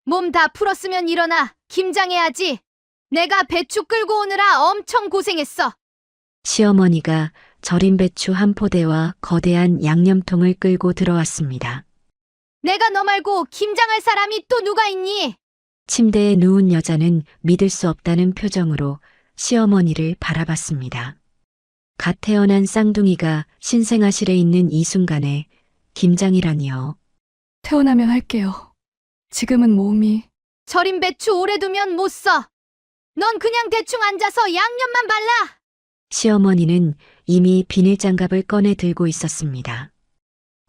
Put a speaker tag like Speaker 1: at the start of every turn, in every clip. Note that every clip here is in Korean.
Speaker 1: 몸 다 풀었으면 일어나. 김장해야지. 내가 배추 끌고 오느라 엄청 고생했어.
Speaker 2: 시어머니가 절인 배추 한 포대와 거대한 양념통을 끌고 들어왔습니다.
Speaker 1: 내가 너 말고 김장할 사람이 또 누가 있니?
Speaker 2: 침대에 누운 여자는 믿을 수 없다는 표정으로 시어머니를 바라봤습니다. 갓 태어난 쌍둥이가 신생아실에 있는 이 순간에 김장이라니요.
Speaker 3: 태어나면 할게요. 지금은 몸이.
Speaker 1: 절인 배추 오래 두면 못 써. 넌 그냥 대충 앉아서 양념만 발라.
Speaker 2: 시어머니는 이미 비닐장갑을 꺼내 들고 있었습니다.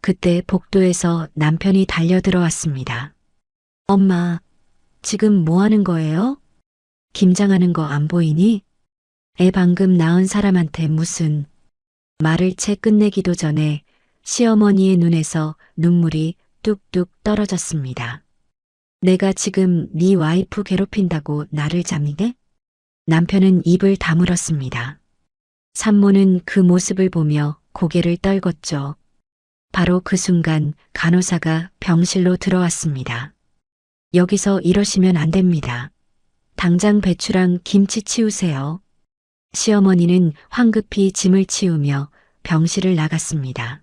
Speaker 2: 그때 복도에서 남편이 달려들어왔습니다. 엄마, 지금 뭐 하는 거예요? 김장하는 거 안 보이니? 애 방금 낳은 사람한테 무슨. 말을 채 끝내기도 전에 시어머니의 눈에서 눈물이 뚝뚝 떨어졌습니다. 내가 지금 네 와이프 괴롭힌다고 나를 잡니게? 남편은 입을 다물었습니다. 산모는 그 모습을 보며 고개를 떨궜죠. 바로 그 순간 간호사가 병실로 들어왔습니다. 여기서 이러시면 안 됩니다. 당장 배추랑 김치 치우세요. 시어머니는 황급히 짐을 치우며 병실을 나갔습니다.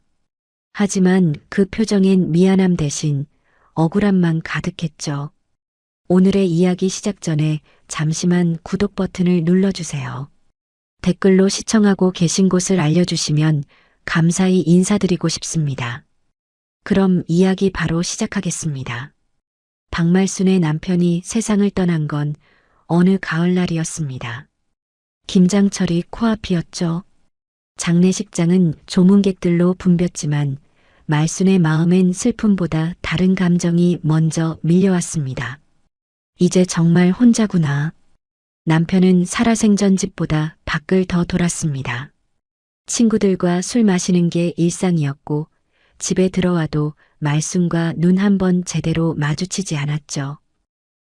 Speaker 2: 하지만 그 표정엔 미안함 대신 억울함만 가득했죠. 오늘의 이야기 시작 전에 잠시만 구독 버튼을 눌러주세요. 댓글로 시청하고 계신 곳을 알려주시면 감사히 인사드리고 싶습니다. 그럼 이야기 바로 시작하겠습니다. 박말순의 남편이 세상을 떠난 건 어느 가을날이었습니다. 김장철이 코앞이었죠. 장례식장은 조문객들로 붐볐지만 말순의 마음엔 슬픔보다 다른 감정이 먼저 밀려왔습니다. 이제 정말 혼자구나. 남편은 살아생전 집보다 밖을 더 돌았습니다. 친구들과 술 마시는 게 일상이었고 집에 들어와도 말순과 눈 한 번 제대로 마주치지 않았죠.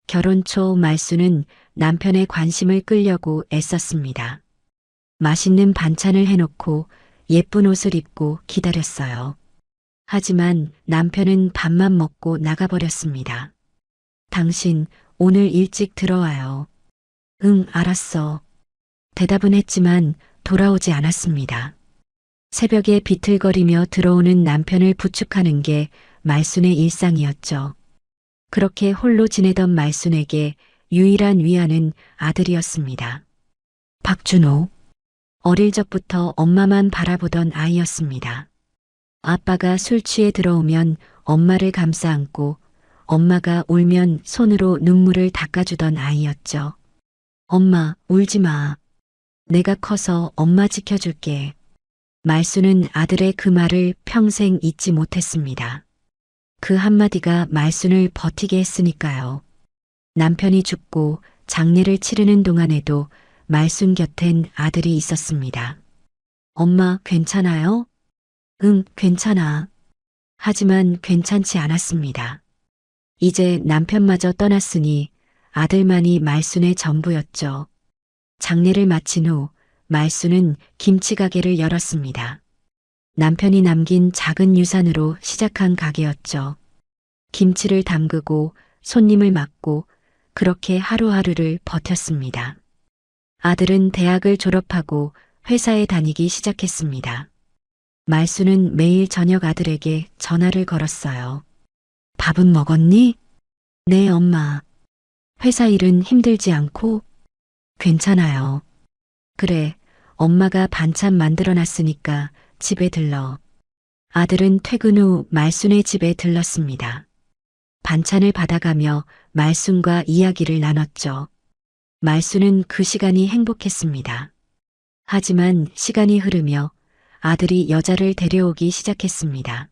Speaker 2: 결혼 초 말순은 남편의 관심을 끌려고 애썼습니다. 맛있는 반찬을 해놓고 예쁜 옷을 입고 기다렸어요. 하지만 남편은 밥만 먹고 나가버렸습니다. 당신 오늘 일찍 들어와요. 응, 알았어. 대답은 했지만 돌아오지 않았습니다. 새벽에 비틀거리며 들어오는 남편을 부축하는 게 말순의 일상이었죠. 그렇게 홀로 지내던 말순에게 유일한 위안은 아들이었습니다. 박준호. 어릴 적부터 엄마만 바라보던 아이였습니다. 아빠가 술 취해 들어오면 엄마를 감싸 안고 엄마가 울면 손으로 눈물을 닦아주던 아이였죠. 엄마, 울지 마. 내가 커서 엄마 지켜줄게. 말순은 아들의 그 말을 평생 잊지 못했습니다. 그 한마디가 말순을 버티게 했으니까요. 남편이 죽고 장례를 치르는 동안에도 말순 곁엔 아들이 있었습니다. 엄마, 괜찮아요? 응, 괜찮아. 하지만 괜찮지 않았습니다. 이제 남편마저 떠났으니 아들만이 말순의 전부였죠. 장례를 마친 후 말순은 김치가게를 열었습니다. 남편이 남긴 작은 유산으로 시작한 가게였죠. 김치를 담그고 손님을 맡고 그렇게 하루하루를 버텼습니다. 아들은 대학을 졸업하고 회사에 다니기 시작했습니다. 말순은 매일 저녁 아들에게 전화를 걸었어요. 밥은 먹었니? 네, 엄마. 회사 일은 힘들지 않고? 괜찮아요. 그래, 엄마가 반찬 만들어 놨으니까 집에 들러. 아들은 퇴근 후 말순의 집에 들렀습니다. 반찬을 받아가며 말순과 이야기를 나눴죠. 말순은 그 시간이 행복했습니다. 하지만 시간이 흐르며 아들이 여자를 데려오기 시작했습니다.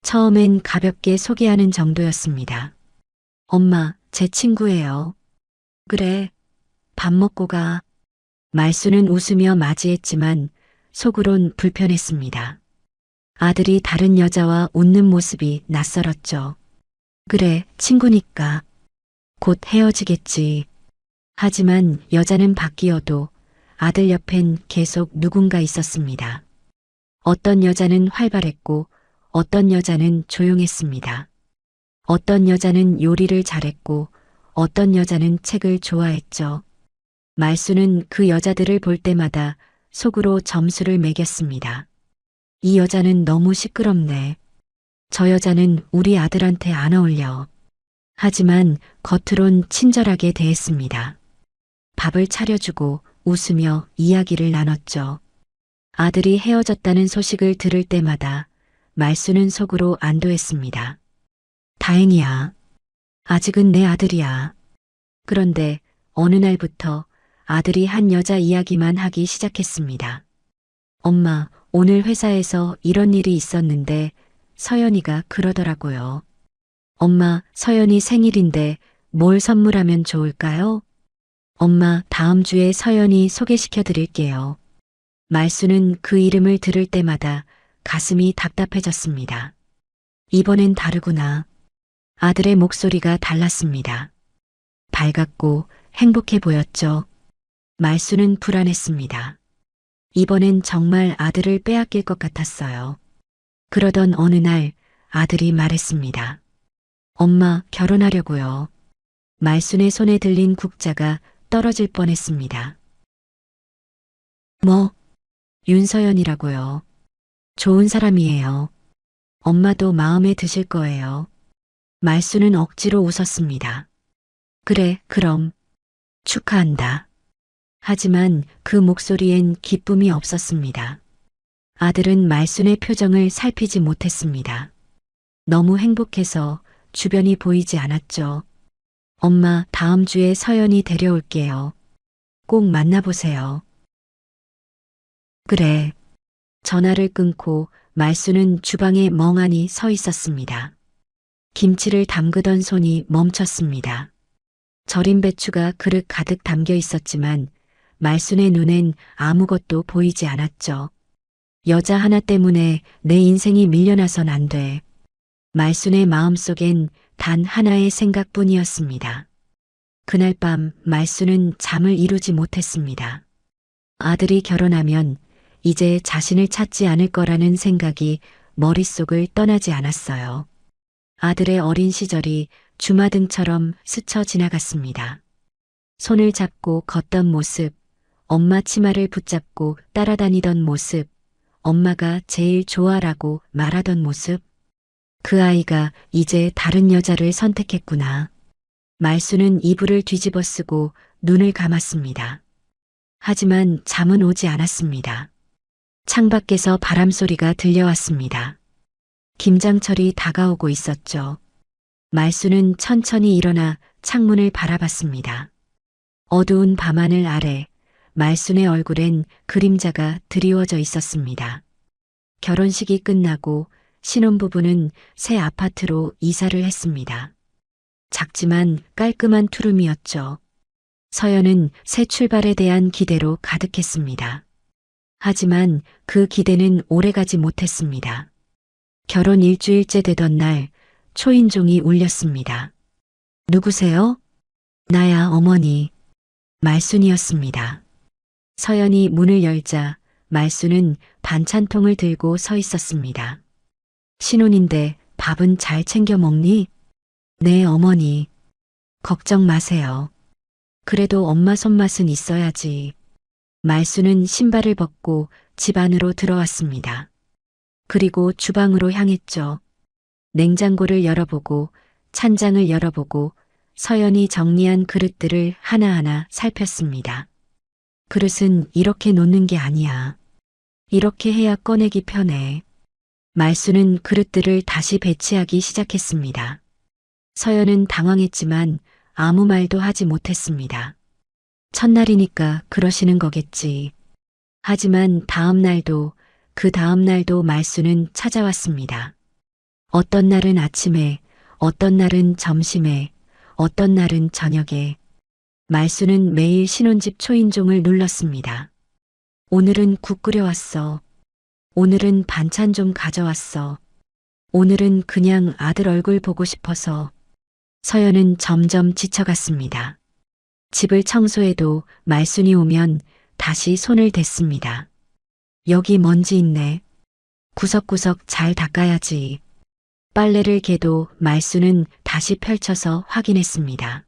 Speaker 2: 처음엔 가볍게 소개하는 정도였습니다. 엄마, 제 친구예요. 그래, 밥 먹고 가. 말순은 웃으며 맞이했지만 속으론 불편했습니다. 아들이 다른 여자와 웃는 모습이 낯설었죠. 그래, 친구니까. 곧 헤어지겠지. 하지만 여자는 바뀌어도 아들 옆엔 계속 누군가 있었습니다. 어떤 여자는 활발했고 어떤 여자는 조용했습니다. 어떤 여자는 요리를 잘했고 어떤 여자는 책을 좋아했죠. 말수는 그 여자들을 볼 때마다 속으로 점수를 매겼습니다. 이 여자는 너무 시끄럽네. 저 여자는 우리 아들한테 안 어울려. 하지만 겉으론 친절하게 대했습니다. 밥을 차려주고 웃으며 이야기를 나눴죠. 아들이 헤어졌다는 소식을 들을 때마다 말수는 속으로 안도했습니다. 다행이야. 아직은 내 아들이야. 그런데 어느 날부터 아들이 한 여자 이야기만 하기 시작했습니다. 엄마, 오늘 회사에서 이런 일이 있었는데 서연이가 그러더라고요. 엄마, 서연이 생일인데 뭘 선물하면 좋을까요? 엄마, 다음 주에 서연이 소개시켜 드릴게요. 말수는 그 이름을 들을 때마다 가슴이 답답해졌습니다. 이번엔 다르구나. 아들의 목소리가 달랐습니다. 밝았고 행복해 보였죠. 말수는 불안했습니다. 이번엔 정말 아들을 빼앗길 것 같았어요. 그러던 어느 날 아들이 말했습니다. 엄마, 결혼하려고요. 말순의 손에 들린 국자가 떨어질 뻔했습니다. 뭐? 윤서연이라고요. 좋은 사람이에요. 엄마도 마음에 드실 거예요. 말수는 억지로 웃었습니다. 그래, 그럼. 축하한다. 하지만 그 목소리엔 기쁨이 없었습니다. 아들은 말순의 표정을 살피지 못했습니다. 너무 행복해서 주변이 보이지 않았죠. 엄마, 다음 주에 서연이 데려올게요. 꼭 만나보세요. 그래. 전화를 끊고 말수는 주방에 멍하니 서 있었습니다. 김치를 담그던 손이 멈췄습니다. 절인 배추가 그릇 가득 담겨 있었지만 말순의 눈엔 아무것도 보이지 않았죠. 여자 하나 때문에 내 인생이 밀려나선 안 돼. 말순의 마음속엔 단 하나의 생각뿐이었습니다. 그날 밤 말순은 잠을 이루지 못했습니다. 아들이 결혼하면 이제 자신을 찾지 않을 거라는 생각이 머릿속을 떠나지 않았어요. 아들의 어린 시절이 주마등처럼 스쳐 지나갔습니다. 손을 잡고 걷던 모습, 엄마 치마를 붙잡고 따라다니던 모습, 엄마가 제일 좋아라고 말하던 모습. 그 아이가 이제 다른 여자를 선택했구나. 말수는 이불을 뒤집어 쓰고 눈을 감았습니다. 하지만 잠은 오지 않았습니다. 창밖에서 바람소리가 들려왔습니다. 김장철이 다가오고 있었죠. 말수는 천천히 일어나 창문을 바라봤습니다. 어두운 밤하늘 아래 말순의 얼굴엔 그림자가 드리워져 있었습니다. 결혼식이 끝나고 신혼부부는 새 아파트로 이사를 했습니다. 작지만 깔끔한 투룸이었죠. 서연은 새 출발에 대한 기대로 가득했습니다. 하지만 그 기대는 오래가지 못했습니다. 결혼 일주일째 되던 날 초인종이 울렸습니다. 누구세요? 나야, 어머니. 말순이었습니다. 서연이 문을 열자 말순은 반찬통을 들고 서 있었습니다. 신혼인데 밥은 잘 챙겨 먹니? 네, 어머니. 걱정 마세요. 그래도 엄마 손맛은 있어야지. 말수는 신발을 벗고 집 안으로 들어왔습니다. 그리고 주방으로 향했죠. 냉장고를 열어보고 찬장을 열어보고 서연이 정리한 그릇들을 하나하나 살폈습니다. 그릇은 이렇게 놓는 게 아니야. 이렇게 해야 꺼내기 편해. 말수는 그릇들을 다시 배치하기 시작했습니다. 서연은 당황했지만 아무 말도 하지 못했습니다. 첫날이니까 그러시는 거겠지. 하지만 다음 날도 그 다음 날도 말수는 찾아왔습니다. 어떤 날은 아침에, 어떤 날은 점심에, 어떤 날은 저녁에. 말수는 매일 신혼집 초인종을 눌렀습니다. 오늘은 국 끓여왔어. 오늘은 반찬 좀 가져왔어. 오늘은 그냥 아들 얼굴 보고 싶어서. 서연은 점점 지쳐갔습니다. 집을 청소해도 말순이 오면 다시 손을 댔습니다. 여기 먼지 있네. 구석구석 잘 닦아야지. 빨래를 개도 말수는 다시 펼쳐서 확인했습니다.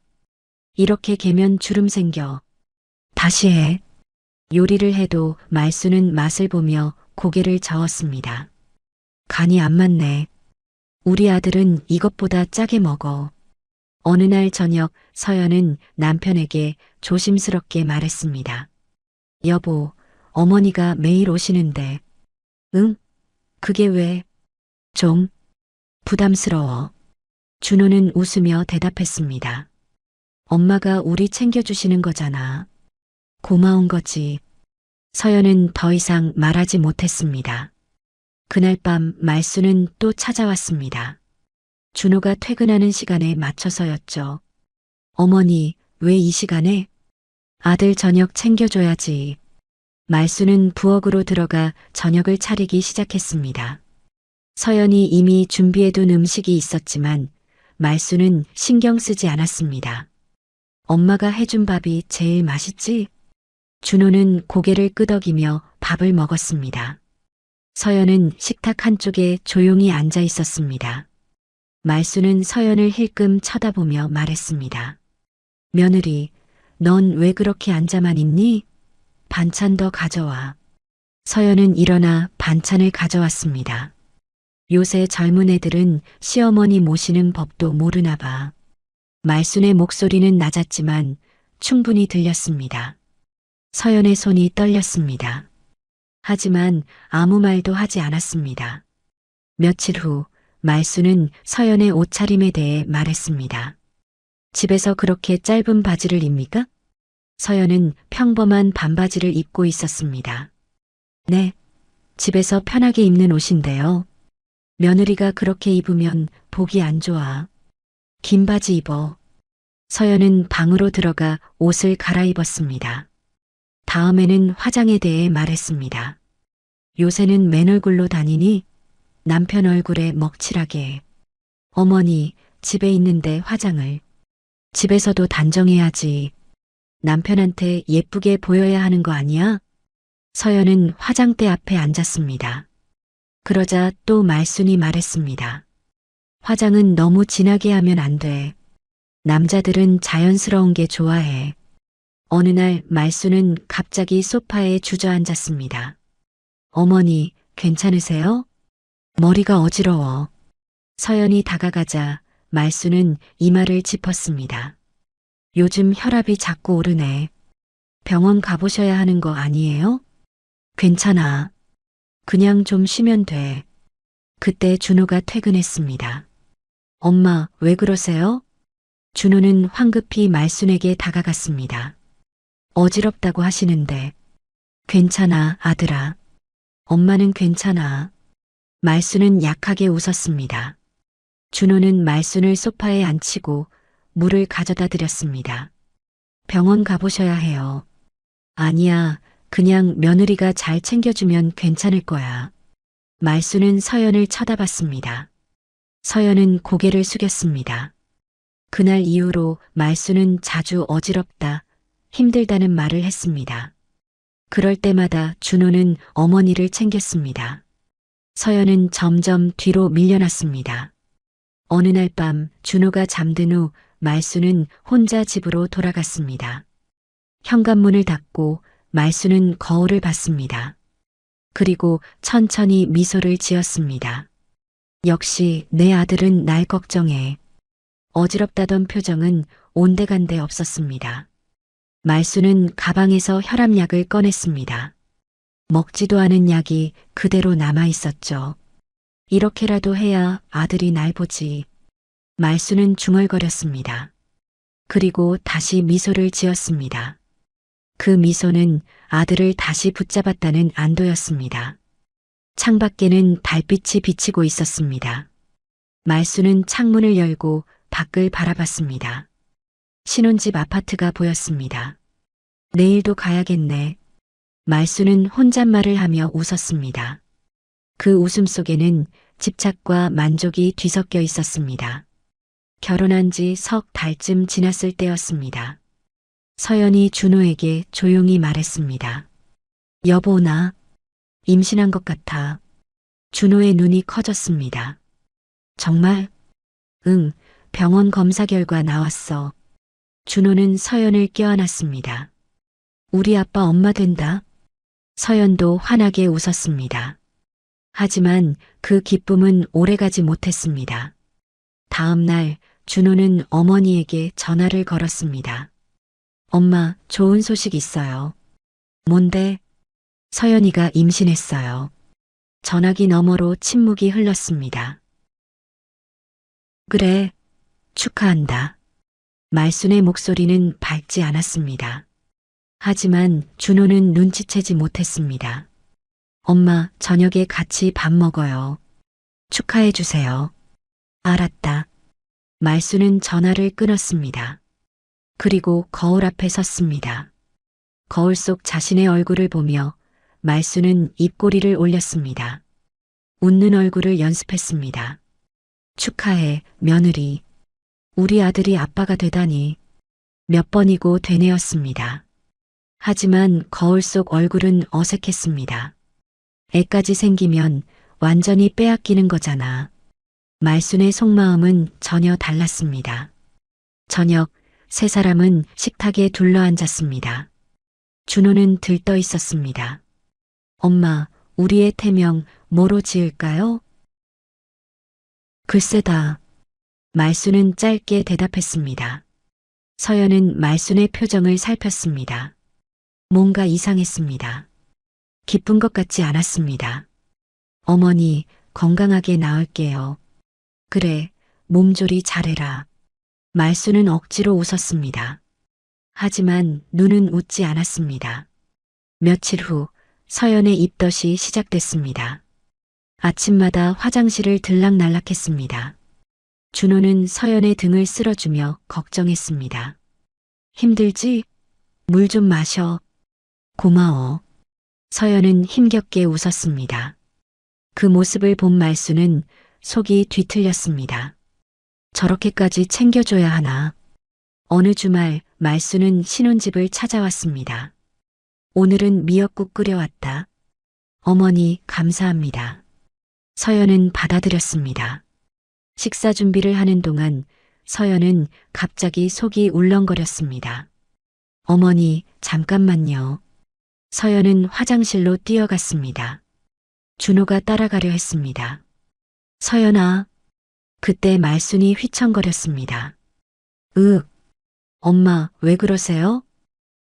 Speaker 2: 이렇게 개면 주름 생겨. 다시 해. 요리를 해도 말수는 맛을 보며 고개를 저었습니다. 간이 안 맞네. 우리 아들은 이것보다 짜게 먹어. 어느 날 저녁 서연은 남편에게 조심스럽게 말했습니다. 여보, 어머니가 매일 오시는데. 응? 그게 왜? 좀 부담스러워. 준호는 웃으며 대답했습니다. 엄마가 우리 챙겨주시는 거잖아. 고마운 거지. 서연은 더 이상 말하지 못했습니다. 그날 밤 말수는 또 찾아왔습니다. 준호가 퇴근하는 시간에 맞춰서였죠. 어머니, 왜 이 시간에? 아들 저녁 챙겨줘야지. 말수는 부엌으로 들어가 저녁을 차리기 시작했습니다. 서연이 이미 준비해둔 음식이 있었지만 말수는 신경 쓰지 않았습니다. 엄마가 해준 밥이 제일 맛있지? 준호는 고개를 끄덕이며 밥을 먹었습니다. 서연은 식탁 한쪽에 조용히 앉아 있었습니다. 말수는 서연을 힐끔 쳐다보며 말했습니다. 며느리, 넌 왜 그렇게 앉아만 있니? 반찬 더 가져와. 서연은 일어나 반찬을 가져왔습니다. 요새 젊은 애들은 시어머니 모시는 법도 모르나 봐. 말순의 목소리는 낮았지만 충분히 들렸습니다. 서연의 손이 떨렸습니다. 하지만 아무 말도 하지 않았습니다. 며칠 후 말순은 서연의 옷차림에 대해 말했습니다. 집에서 그렇게 짧은 바지를 입니까? 서연은 평범한 반바지를 입고 있었습니다. 네, 집에서 편하게 입는 옷인데요. 며느리가 그렇게 입으면 보기 안 좋아. 긴 바지 입어. 서연은 방으로 들어가 옷을 갈아입었습니다. 다음에는 화장에 대해 말했습니다. 요새는 맨 얼굴로 다니니? 남편 얼굴에 먹칠하게. 어머니, 집에 있는데 화장을. 집에서도 단정해야지. 남편한테 예쁘게 보여야 하는 거 아니야? 서연은 화장대 앞에 앉았습니다. 그러자 또 말순이 말했습니다. 화장은 너무 진하게 하면 안 돼. 남자들은 자연스러운 게 좋아해. 어느 날 말순은 갑자기 소파에 주저앉았습니다. 어머니, 괜찮으세요? 머리가 어지러워. 서연이 다가가자 말순은 이마를 짚었습니다. 요즘 혈압이 자꾸 오르네. 병원 가보셔야 하는 거 아니에요? 괜찮아. 그냥 좀 쉬면 돼. 그때 준호가 퇴근했습니다. 엄마, 왜 그러세요? 준호는 황급히 말순에게 다가갔습니다. 어지럽다고 하시는데. 괜찮아, 아들아. 엄마는 괜찮아. 말순은 약하게 웃었습니다. 준호는 말순을 소파에 앉히고 물을 가져다 드렸습니다. 병원 가보셔야 해요. 아니야, 그냥 며느리가 잘 챙겨주면 괜찮을 거야. 말순은 서연을 쳐다봤습니다. 서연은 고개를 숙였습니다. 그날 이후로 말순은 자주 어지럽다, 힘들다는 말을 했습니다. 그럴 때마다 준호는 어머니를 챙겼습니다. 서연은 점점 뒤로 밀려났습니다. 어느 날 밤 준호가 잠든 후 말순은 혼자 집으로 돌아갔습니다. 현관문을 닫고 말순은 거울을 봤습니다. 그리고 천천히 미소를 지었습니다. 역시 내 아들은 날 걱정해. 어지럽다던 표정은 온데간데 없었습니다. 말순은 가방에서 혈압약을 꺼냈습니다. 먹지도 않은 약이 그대로 남아 있었죠. 이렇게라도 해야 아들이 날 보지. 말순은 중얼거렸습니다. 그리고 다시 미소를 지었습니다. 그 미소는 아들을 다시 붙잡았다는 안도였습니다. 창밖에는 달빛이 비치고 있었습니다. 말순은 창문을 열고 밖을 바라봤습니다. 신혼집 아파트가 보였습니다. 내일도 가야겠네. 말순은 혼잣말을 하며 웃었습니다. 그 웃음 속에는 집착과 만족이 뒤섞여 있었습니다. 결혼한 지 석 달쯤 지났을 때였습니다. 서연이 준호에게 조용히 말했습니다. 여보, 나 임신한 것 같아. 준호의 눈이 커졌습니다. 정말? 응, 병원 검사 결과 나왔어. 준호는 서연을 껴안았습니다. 우리 아빠 엄마 된다. 서연도 환하게 웃었습니다. 하지만 그 기쁨은 오래가지 못했습니다. 다음 날 준호는 어머니에게 전화를 걸었습니다. 엄마, 좋은 소식 있어요. 뭔데? 서연이가 임신했어요. 전화기 너머로 침묵이 흘렀습니다. 그래, 축하한다. 말순의 목소리는 밝지 않았습니다. 하지만 준호는 눈치채지 못했습니다. 엄마, 저녁에 같이 밥 먹어요. 축하해 주세요. 알았다. 말순은 전화를 끊었습니다. 그리고 거울 앞에 섰습니다. 거울 속 자신의 얼굴을 보며 말순은 입꼬리를 올렸습니다. 웃는 얼굴을 연습했습니다. 축하해, 며느리. 우리 아들이 아빠가 되다니. 몇 번이고 되뇌었습니다. 하지만 거울 속 얼굴은 어색했습니다. 애까지 생기면 완전히 빼앗기는 거잖아. 말순의 속마음은 전혀 달랐습니다. 저녁, 세 사람은 식탁에 둘러앉았습니다. 준호는 들떠 있었습니다. 엄마, 우리의 태명 뭐로 지을까요? 글쎄다. 말순은 짧게 대답했습니다. 서연은 말순의 표정을 살폈습니다. 뭔가 이상했습니다. 기쁜 것 같지 않았습니다. 어머니, 건강하게 나을게요. 그래, 몸조리 잘해라. 말순은 억지로 웃었습니다. 하지만 눈은 웃지 않았습니다. 며칠 후 서연의 입덧이 시작됐습니다. 아침마다 화장실을 들락날락했습니다. 준호는 서연의 등을 쓸어주며 걱정했습니다. 힘들지? 물 좀 마셔. 고마워. 서연은 힘겹게 웃었습니다. 그 모습을 본 말순은 속이 뒤틀렸습니다. 저렇게까지 챙겨줘야 하나. 어느 주말 말순은 신혼집을 찾아왔습니다. 오늘은 미역국 끓여왔다. 어머니, 감사합니다. 서연은 받아들였습니다. 식사 준비를 하는 동안 서연은 갑자기 속이 울렁거렸습니다. 어머니, 잠깐만요. 서연은 화장실로 뛰어갔습니다. 준호가 따라가려 했습니다. 서연아. 그때 말순이 휘청거렸습니다. 엄마, 왜 그러세요?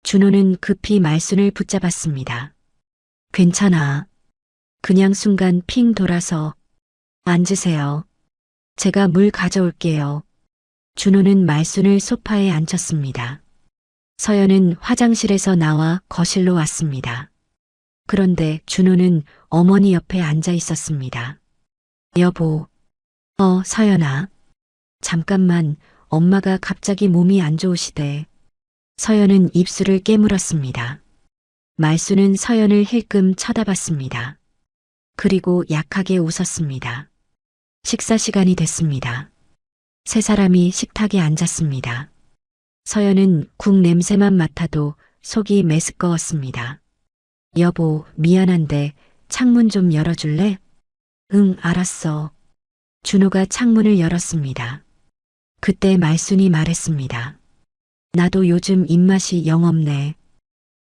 Speaker 2: 준호는 급히 말순을 붙잡았습니다. 괜찮아. 그냥 순간 핑 돌아서. 앉으세요. 제가 물 가져올게요. 준호는 말순을 소파에 앉혔습니다. 서연은 화장실에서 나와 거실로 왔습니다. 그런데 준호는 어머니 옆에 앉아 있었습니다. 여보. 서연아. 잠깐만, 엄마가 갑자기 몸이 안 좋으시대. 서연은 입술을 깨물었습니다. 말순은 서연을 힐끔 쳐다봤습니다. 그리고 약하게 웃었습니다. 식사 시간이 됐습니다. 세 사람이 식탁에 앉았습니다. 서연은 국 냄새만 맡아도 속이 메스꺼웠습니다. 여보, 미안한데 창문 좀 열어줄래? 응, 알았어. 준호가 창문을 열었습니다. 그때 말순이 말했습니다. 나도 요즘 입맛이 영 없네.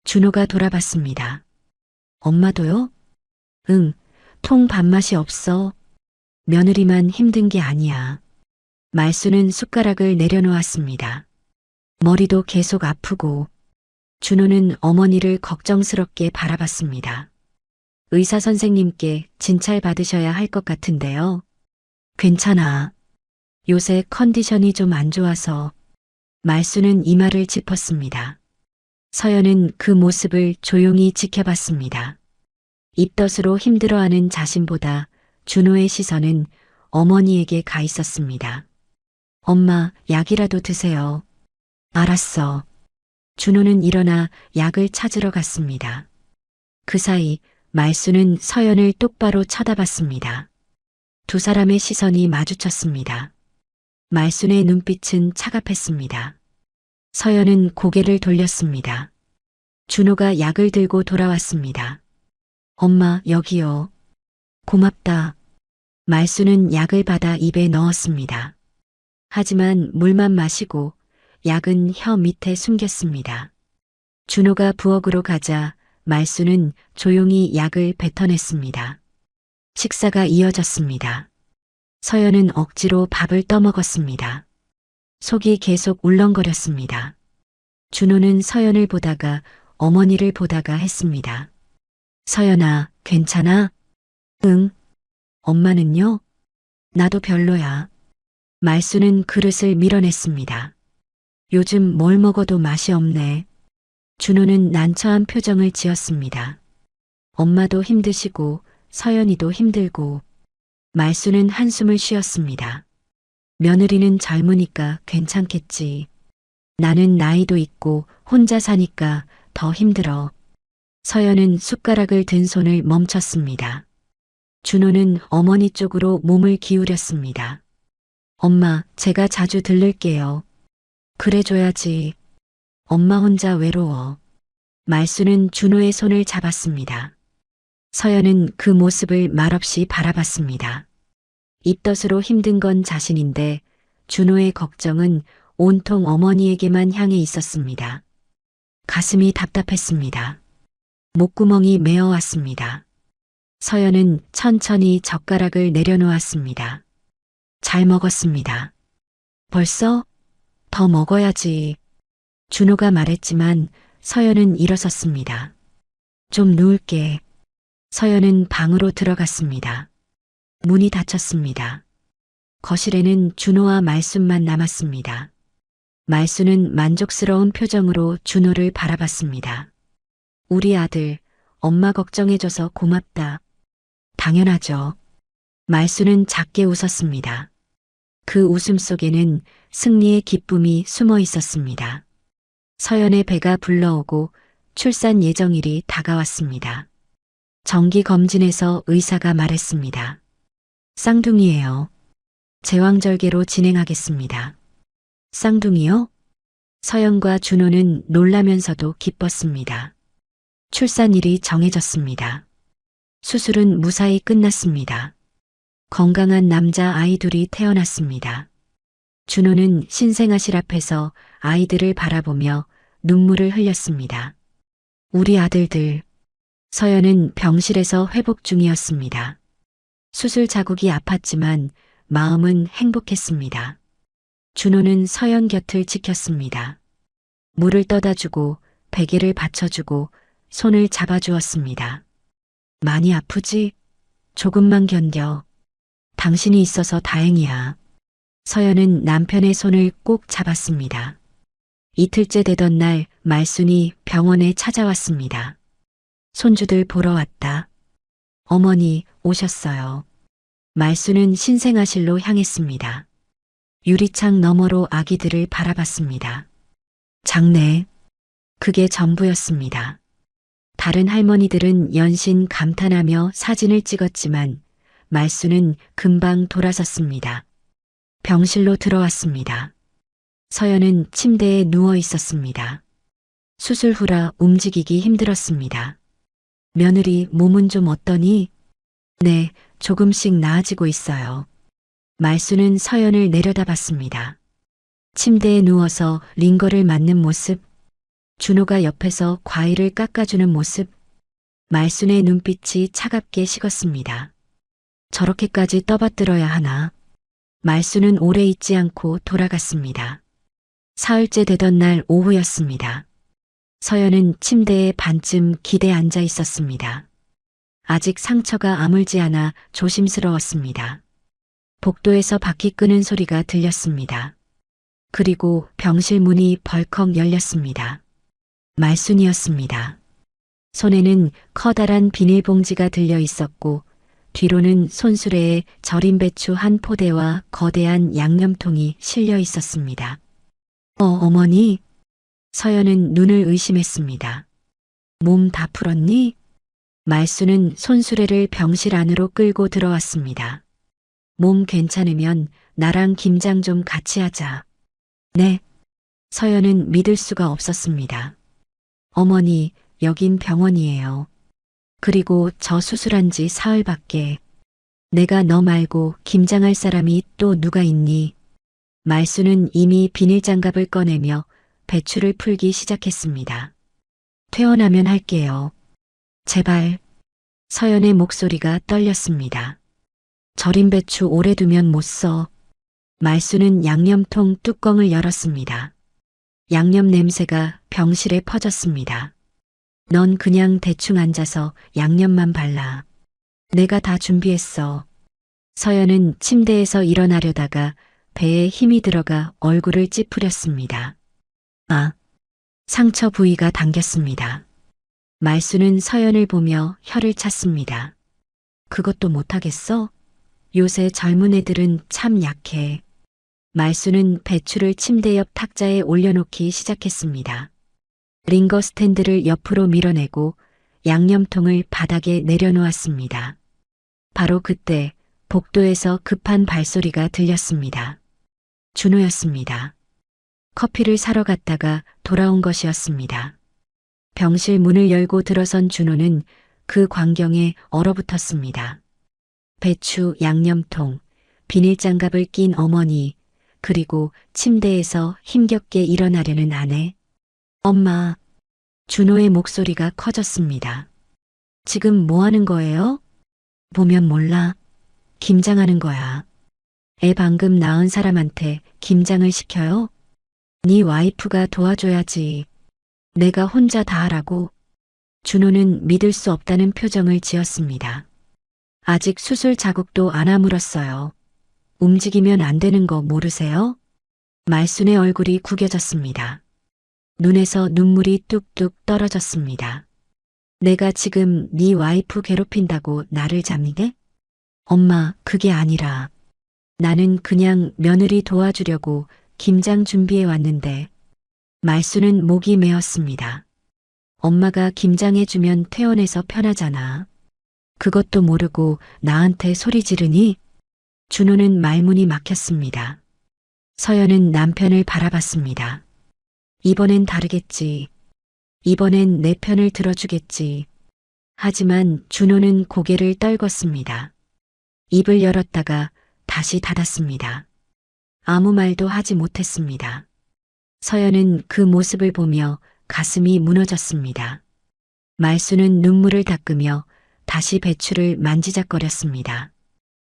Speaker 2: 준호가 돌아봤습니다. 엄마도요? 응, 통 밥맛이 없어. 며느리만 힘든 게 아니야. 말순은 숟가락을 내려놓았습니다. 머리도 계속 아프고. 준호는 어머니를 걱정스럽게 바라봤습니다. 의사 선생님께 진찰 받으셔야 할 것 같은데요. 괜찮아. 요새 컨디션이 좀 안 좋아서. 말순은 이마를 짚었습니다. 서연은 그 모습을 조용히 지켜봤습니다. 입덧으로 힘들어하는 자신보다 준호의 시선은 어머니에게 가 있었습니다. 엄마, 약이라도 드세요. 알았어. 준호는 일어나 약을 찾으러 갔습니다. 그 사이 말순은 서연을 똑바로 쳐다봤습니다. 두 사람의 시선이 마주쳤습니다. 말순의 눈빛은 차갑했습니다. 서연은 고개를 돌렸습니다. 준호가 약을 들고 돌아왔습니다. 엄마, 여기요. 고맙다. 말수는 약을 받아 입에 넣었습니다. 하지만 물만 마시고 약은 혀 밑에 숨겼습니다. 준호가 부엌으로 가자 말수는 조용히 약을 뱉어냈습니다. 식사가 이어졌습니다. 서연은 억지로 밥을 떠먹었습니다. 속이 계속 울렁거렸습니다. 준호는 서연을 보다가 어머니를 보다가 했습니다. 서연아, 괜찮아? 응. 엄마는요? 나도 별로야. 말수는 그릇을 밀어냈습니다. 요즘 뭘 먹어도 맛이 없네. 준호는 난처한 표정을 지었습니다. 엄마도 힘드시고 서연이도 힘들고. 말수는 한숨을 쉬었습니다. 며느리는 젊으니까 괜찮겠지. 나는 나이도 있고 혼자 사니까 더 힘들어. 서연은 숟가락을 든 손을 멈췄습니다. 준호는 어머니 쪽으로 몸을 기울였습니다. 엄마, 제가 자주 들를게요. 그래줘야지. 엄마 혼자 외로워. 말수는 준호의 손을 잡았습니다. 서연은 그 모습을 말없이 바라봤습니다. 입덧으로 힘든 건 자신인데 준호의 걱정은 온통 어머니에게만 향해 있었습니다. 가슴이 답답했습니다. 목구멍이 메어왔습니다. 서연은 천천히 젓가락을 내려놓았습니다. 잘 먹었습니다. 벌써? 더 먹어야지. 준호가 말했지만 서연은 일어섰습니다. 좀 누울게. 서연은 방으로 들어갔습니다. 문이 닫혔습니다. 거실에는 준호와 말순만 남았습니다. 말순은 만족스러운 표정으로 준호를 바라봤습니다. 우리 아들, 엄마 걱정해줘서 고맙다. 당연하죠. 말순은 작게 웃었습니다. 그 웃음 속에는 승리의 기쁨이 숨어 있었습니다. 서연의 배가 불러오고 출산 예정일이 다가왔습니다. 정기검진에서 의사가 말했습니다. 쌍둥이예요. 제왕절개로 진행하겠습니다. 쌍둥이요? 서연과 준호는 놀라면서도 기뻤습니다. 출산일이 정해졌습니다. 수술은 무사히 끝났습니다. 건강한 남자 아이 둘이 태어났습니다. 준호는 신생아실 앞에서 아이들을 바라보며 눈물을 흘렸습니다. 우리 아들들. 서연은 병실에서 회복 중이었습니다. 수술 자국이 아팠지만 마음은 행복했습니다. 준호는 서연 곁을 지켰습니다. 물을 떠다주고 베개를 받쳐주고 손을 잡아주었습니다. 많이 아프지? 조금만 견뎌. 당신이 있어서 다행이야. 서연은 남편의 손을 꼭 잡았습니다. 이틀째 되던 날 말순이 병원에 찾아왔습니다. 손주들 보러 왔다. 어머니 오셨어요. 말순은 신생아실로 향했습니다. 유리창 너머로 아기들을 바라봤습니다. 장래. 그게 전부였습니다. 다른 할머니들은 연신 감탄하며 사진을 찍었지만 말순은 금방 돌아섰습니다. 병실로 들어왔습니다. 서연은 침대에 누워 있었습니다. 수술 후라 움직이기 힘들었습니다. 며느리 몸은 좀 어떠니? 네, 조금씩 나아지고 있어요. 말수는 서연을 내려다봤습니다. 침대에 누워서 링거를 맞는 모습, 준호가 옆에서 과일을 깎아주는 모습, 말순의 눈빛이 차갑게 식었습니다. 저렇게까지 떠받들어야 하나? 말수는 오래 있지 않고 돌아갔습니다. 사흘째 되던 날 오후였습니다. 서연은 침대에 반쯤 기대 앉아 있었습니다. 아직 상처가 아물지 않아 조심스러웠습니다. 복도에서 바퀴 끄는 소리가 들렸습니다. 그리고 병실 문이 벌컥 열렸습니다. 말순이었습니다. 손에는 커다란 비닐봉지가 들려 있었고 뒤로는 손수레에 절인 배추 한 포대와 거대한 양념통이 실려 있었습니다. 어머니? 서연은 눈을 의심했습니다. 몸 다 풀었니? 말수는 손수레를 병실 안으로 끌고 들어왔습니다. 몸 괜찮으면 나랑 김장 좀 같이 하자. 네. 서연은 믿을 수가 없었습니다. 어머니, 여긴 병원이에요. 그리고 저 수술한 지 사흘밖에. 내가 너 말고 김장할 사람이 또 누가 있니? 말수는 이미 비닐장갑을 꺼내며 배추를 풀기 시작했습니다. 퇴원하면 할게요. 제발. 서연의 목소리가 떨렸습니다. 절인 배추 오래 두면 못 써. 말수는 양념통 뚜껑을 열었습니다. 양념 냄새가 병실에 퍼졌습니다. 넌 그냥 대충 앉아서 양념만 발라. 내가 다 준비했어. 서연은 침대에서 일어나려다가 배에 힘이 들어가 얼굴을 찌푸렸습니다. 아, 상처 부위가 당겼습니다. 말수는 서연을 보며 혀를 찼습니다. 그것도 못하겠어? 요새 젊은 애들은 참 약해. 말수는 배추를 침대 옆 탁자에 올려놓기 시작했습니다. 링거 스탠드를 옆으로 밀어내고 양념통을 바닥에 내려놓았습니다. 바로 그때 복도에서 급한 발소리가 들렸습니다. 준호였습니다. 커피를 사러 갔다가 돌아온 것이었습니다. 병실 문을 열고 들어선 준호는 그 광경에 얼어붙었습니다. 배추, 양념통, 비닐장갑을 낀 어머니, 그리고 침대에서 힘겹게 일어나려는 아내. 엄마. 준호의 목소리가 커졌습니다. 지금 뭐 하는 거예요? 보면 몰라. 김장하는 거야. 애 방금 낳은 사람한테 김장을 시켜요? 네 와이프가 도와줘야지. 내가 혼자 다 하라고. 준호는 믿을 수 없다는 표정을 지었습니다. 아직 수술 자국도 안 아물었어요. 움직이면 안 되는 거 모르세요? 말순의 얼굴이 구겨졌습니다. 눈에서 눈물이 뚝뚝 떨어졌습니다. 내가 지금 네 와이프 괴롭힌다고 나를 잡니게? 엄마, 그게 아니라 나는 그냥 며느리 도와주려고 김장 준비해 왔는데. 말수는 목이 메었습니다. 엄마가 김장해주면 퇴원해서 편하잖아. 그것도 모르고 나한테 소리 지르니? 준호는 말문이 막혔습니다. 서연은 남편을 바라봤습니다. 이번엔 다르겠지. 이번엔 내 편을 들어주겠지. 하지만 준호는 고개를 떨궜습니다. 입을 열었다가 다시 닫았습니다. 아무 말도 하지 못했습니다. 서연은 그 모습을 보며 가슴이 무너졌습니다. 말수는 눈물을 닦으며 다시 배추를 만지작거렸습니다.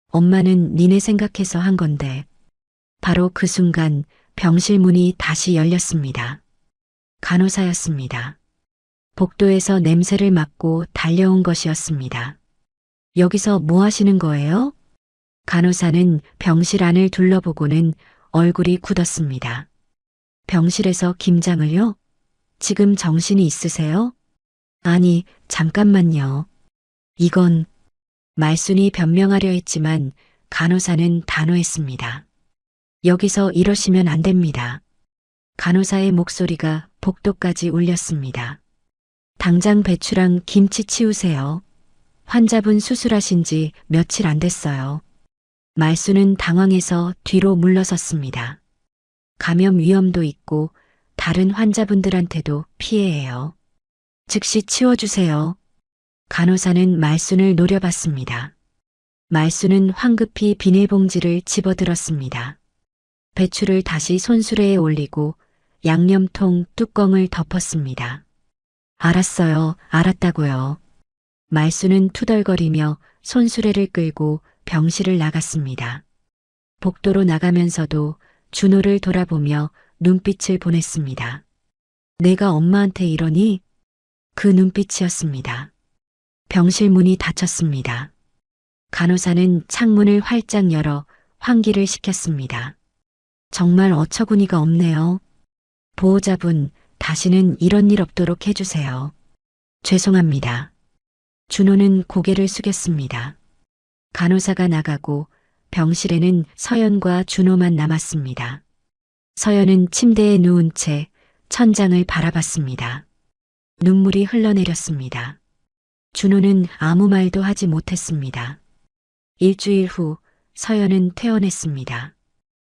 Speaker 2: 엄마는 니네 생각해서 한 건데. 바로 그 순간 병실 문이 다시 열렸습니다. 간호사였습니다. 복도에서 냄새를 맡고 달려온 것이었습니다. 여기서 뭐 하시는 거예요? 간호사는 병실 안을 둘러보고는 얼굴이 굳었습니다. 병실에서 김장을요? 지금 정신이 있으세요? 아니, 잠깐만요. 이건. 말순이 변명하려 했지만 간호사는 단호했습니다. 여기서 이러시면 안 됩니다. 간호사의 목소리가 복도까지 울렸습니다. 당장 배추랑 김치 치우세요. 환자분 수술하신 지 며칠 안 됐어요. 말수는 당황해서 뒤로 물러섰습니다. 감염 위험도 있고 다른 환자분들한테도 피해예요. 즉시 치워주세요. 간호사는 말순을 노려봤습니다. 말순은 황급히 비닐봉지를 집어들었습니다. 배추를 다시 손수레에 올리고 양념통 뚜껑을 덮었습니다. 알았어요, 알았다고요. 말수는 투덜거리며 손수레를 끌고 병실을 나갔습니다. 복도로 나가면서도 준호를 돌아보며 눈빛을 보냈습니다. 내가 엄마한테 이러니? 그 눈빛이었습니다. 병실 문이 닫혔습니다. 간호사는 창문을 활짝 열어 환기를 시켰습니다. 정말 어처구니가 없네요. 보호자분, 다시는 이런 일 없도록 해주세요. 죄송합니다. 준호는 고개를 숙였습니다. 간호사가 나가고 병실에는 서연과 준호만 남았습니다. 서연은 침대에 누운 채 천장을 바라봤습니다. 눈물이 흘러내렸습니다. 준호는 아무 말도 하지 못했습니다. 일주일 후 서연은 퇴원했습니다.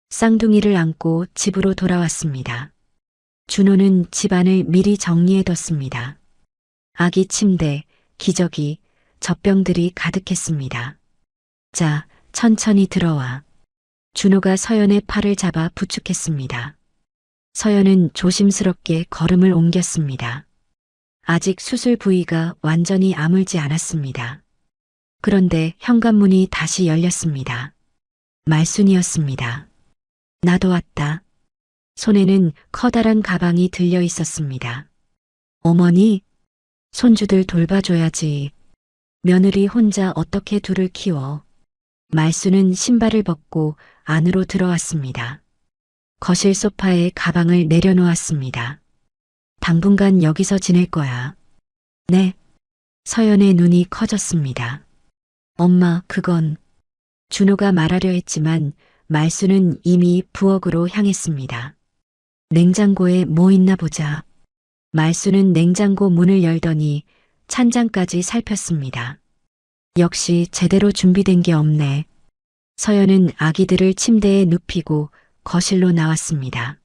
Speaker 2: 쌍둥이를 안고 집으로 돌아왔습니다. 준호는 집안을 미리 정리해뒀습니다. 아기 침대, 기저귀, 젖병들이 가득했습니다. 자, 천천히 들어와. 준호가 서연의 팔을 잡아 부축했습니다. 서연은 조심스럽게 걸음을 옮겼습니다. 아직 수술 부위가 완전히 아물지 않았습니다. 그런데 현관문이 다시 열렸습니다. 말순이었습니다. 나도 왔다. 손에는 커다란 가방이 들려 있었습니다. 어머니, 손주들 돌봐줘야지. 며느리 혼자 어떻게 둘을 키워. 말순은 신발을 벗고 안으로 들어왔습니다. 거실 소파에 가방을 내려놓았습니다. 당분간 여기서 지낼 거야. 네. 서연의 눈이 커졌습니다. 엄마, 그건. 준호가 말하려 했지만 말순은 이미 부엌으로 향했습니다. 냉장고에 뭐 있나 보자. 말순은 냉장고 문을 열더니 찬장까지 살폈습니다. 역시 제대로 준비된 게 없네. 서연은 아기들을 침대에 눕히고 거실로 나왔습니다.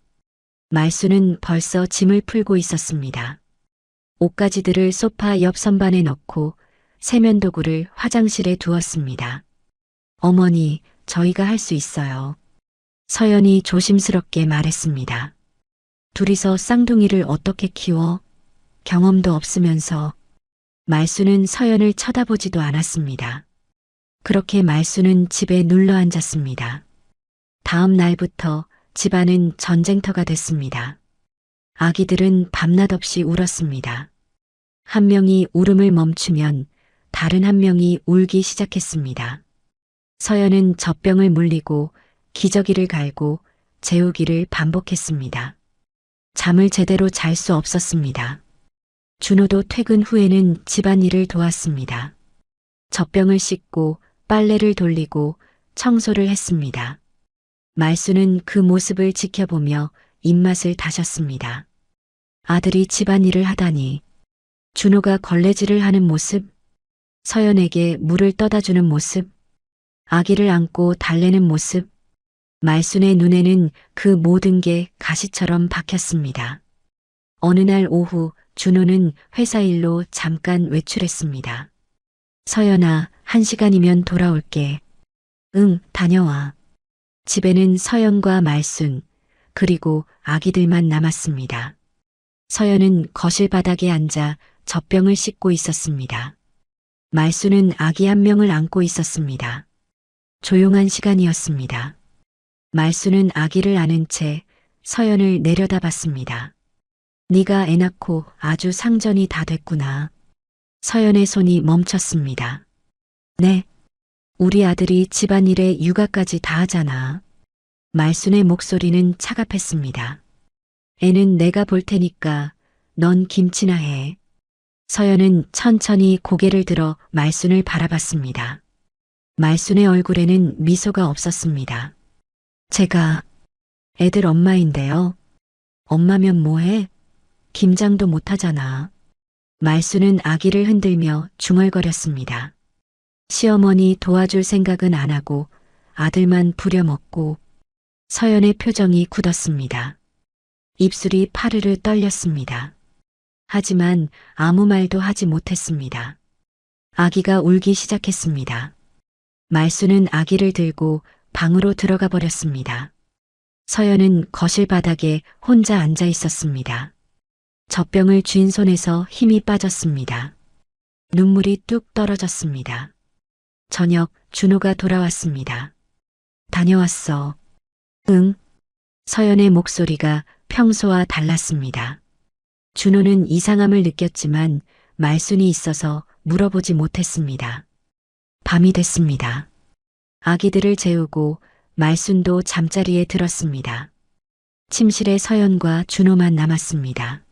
Speaker 2: 말순은 벌써 짐을 풀고 있었습니다. 옷가지들을 소파 옆 선반에 넣고 세면도구를 화장실에 두었습니다. 어머니, 저희가 할 수 있어요. 서연이 조심스럽게 말했습니다. 둘이서 쌍둥이를 어떻게 키워? 경험도 없으면서. 말순은 서연을 쳐다보지도 않았습니다. 그렇게 말순은 집에 눌러 앉았습니다. 다음 날부터 집안은 전쟁터가 됐습니다. 아기들은 밤낮 없이 울었습니다. 한 명이 울음을 멈추면 다른 한 명이 울기 시작했습니다. 서연은 젖병을 물리고 기저귀를 갈고 재우기를 반복했습니다. 잠을 제대로 잘 수 없었습니다. 준호도 퇴근 후에는 집안일을 도왔습니다. 젖병을 씻고 빨래를 돌리고 청소를 했습니다. 말순은 그 모습을 지켜보며 입맛을 다셨습니다. 아들이 집안일을 하다니. 준호가 걸레질을 하는 모습, 서연에게 물을 떠다주는 모습, 아기를 안고 달래는 모습, 말순의 눈에는 그 모든 게 가시처럼 박혔습니다. 어느 날 오후 준호는 회사 일로 잠깐 외출했습니다. 서연아, 1시간이면 돌아올게. 응, 다녀와. 집에는 서연과 말순, 그리고 아기들만 남았습니다. 서연은 거실 바닥에 앉아 젖병을 씻고 있었습니다. 말순은 아기 한 명을 안고 있었습니다. 조용한 시간이었습니다. 말순은 아기를 안은 채 서연을 내려다봤습니다. 네가 애 낳고 아주 상전이 다 됐구나. 서연의 손이 멈췄습니다. 네. 우리 아들이 집안일에 육아까지 다 하잖아. 말순의 목소리는 차갑했습니다. 애는 내가 볼 테니까 넌 김치나 해. 서연은 천천히 고개를 들어 말순을 바라봤습니다. 말순의 얼굴에는 미소가 없었습니다. 제가 애들 엄마인데요. 엄마면 뭐해? 김장도 못하잖아. 말순은 아기를 흔들며 중얼거렸습니다. 시어머니 도와줄 생각은 안 하고 아들만 부려먹고. 서연의 표정이 굳었습니다. 입술이 파르르 떨렸습니다. 하지만 아무 말도 하지 못했습니다. 아기가 울기 시작했습니다. 말순은 아기를 들고 방으로 들어가 버렸습니다. 서연은 거실 바닥에 혼자 앉아 있었습니다. 젖병을 쥔 손에서 힘이 빠졌습니다. 눈물이 뚝 떨어졌습니다. 저녁 준호가 돌아왔습니다. 다녀왔어. 응. 서연의 목소리가 평소와 달랐습니다. 준호는 이상함을 느꼈지만 말순이 있어서 물어보지 못했습니다. 밤이 됐습니다. 아기들을 재우고 말순도 잠자리에 들었습니다. 침실에 서연과 준호만 남았습니다.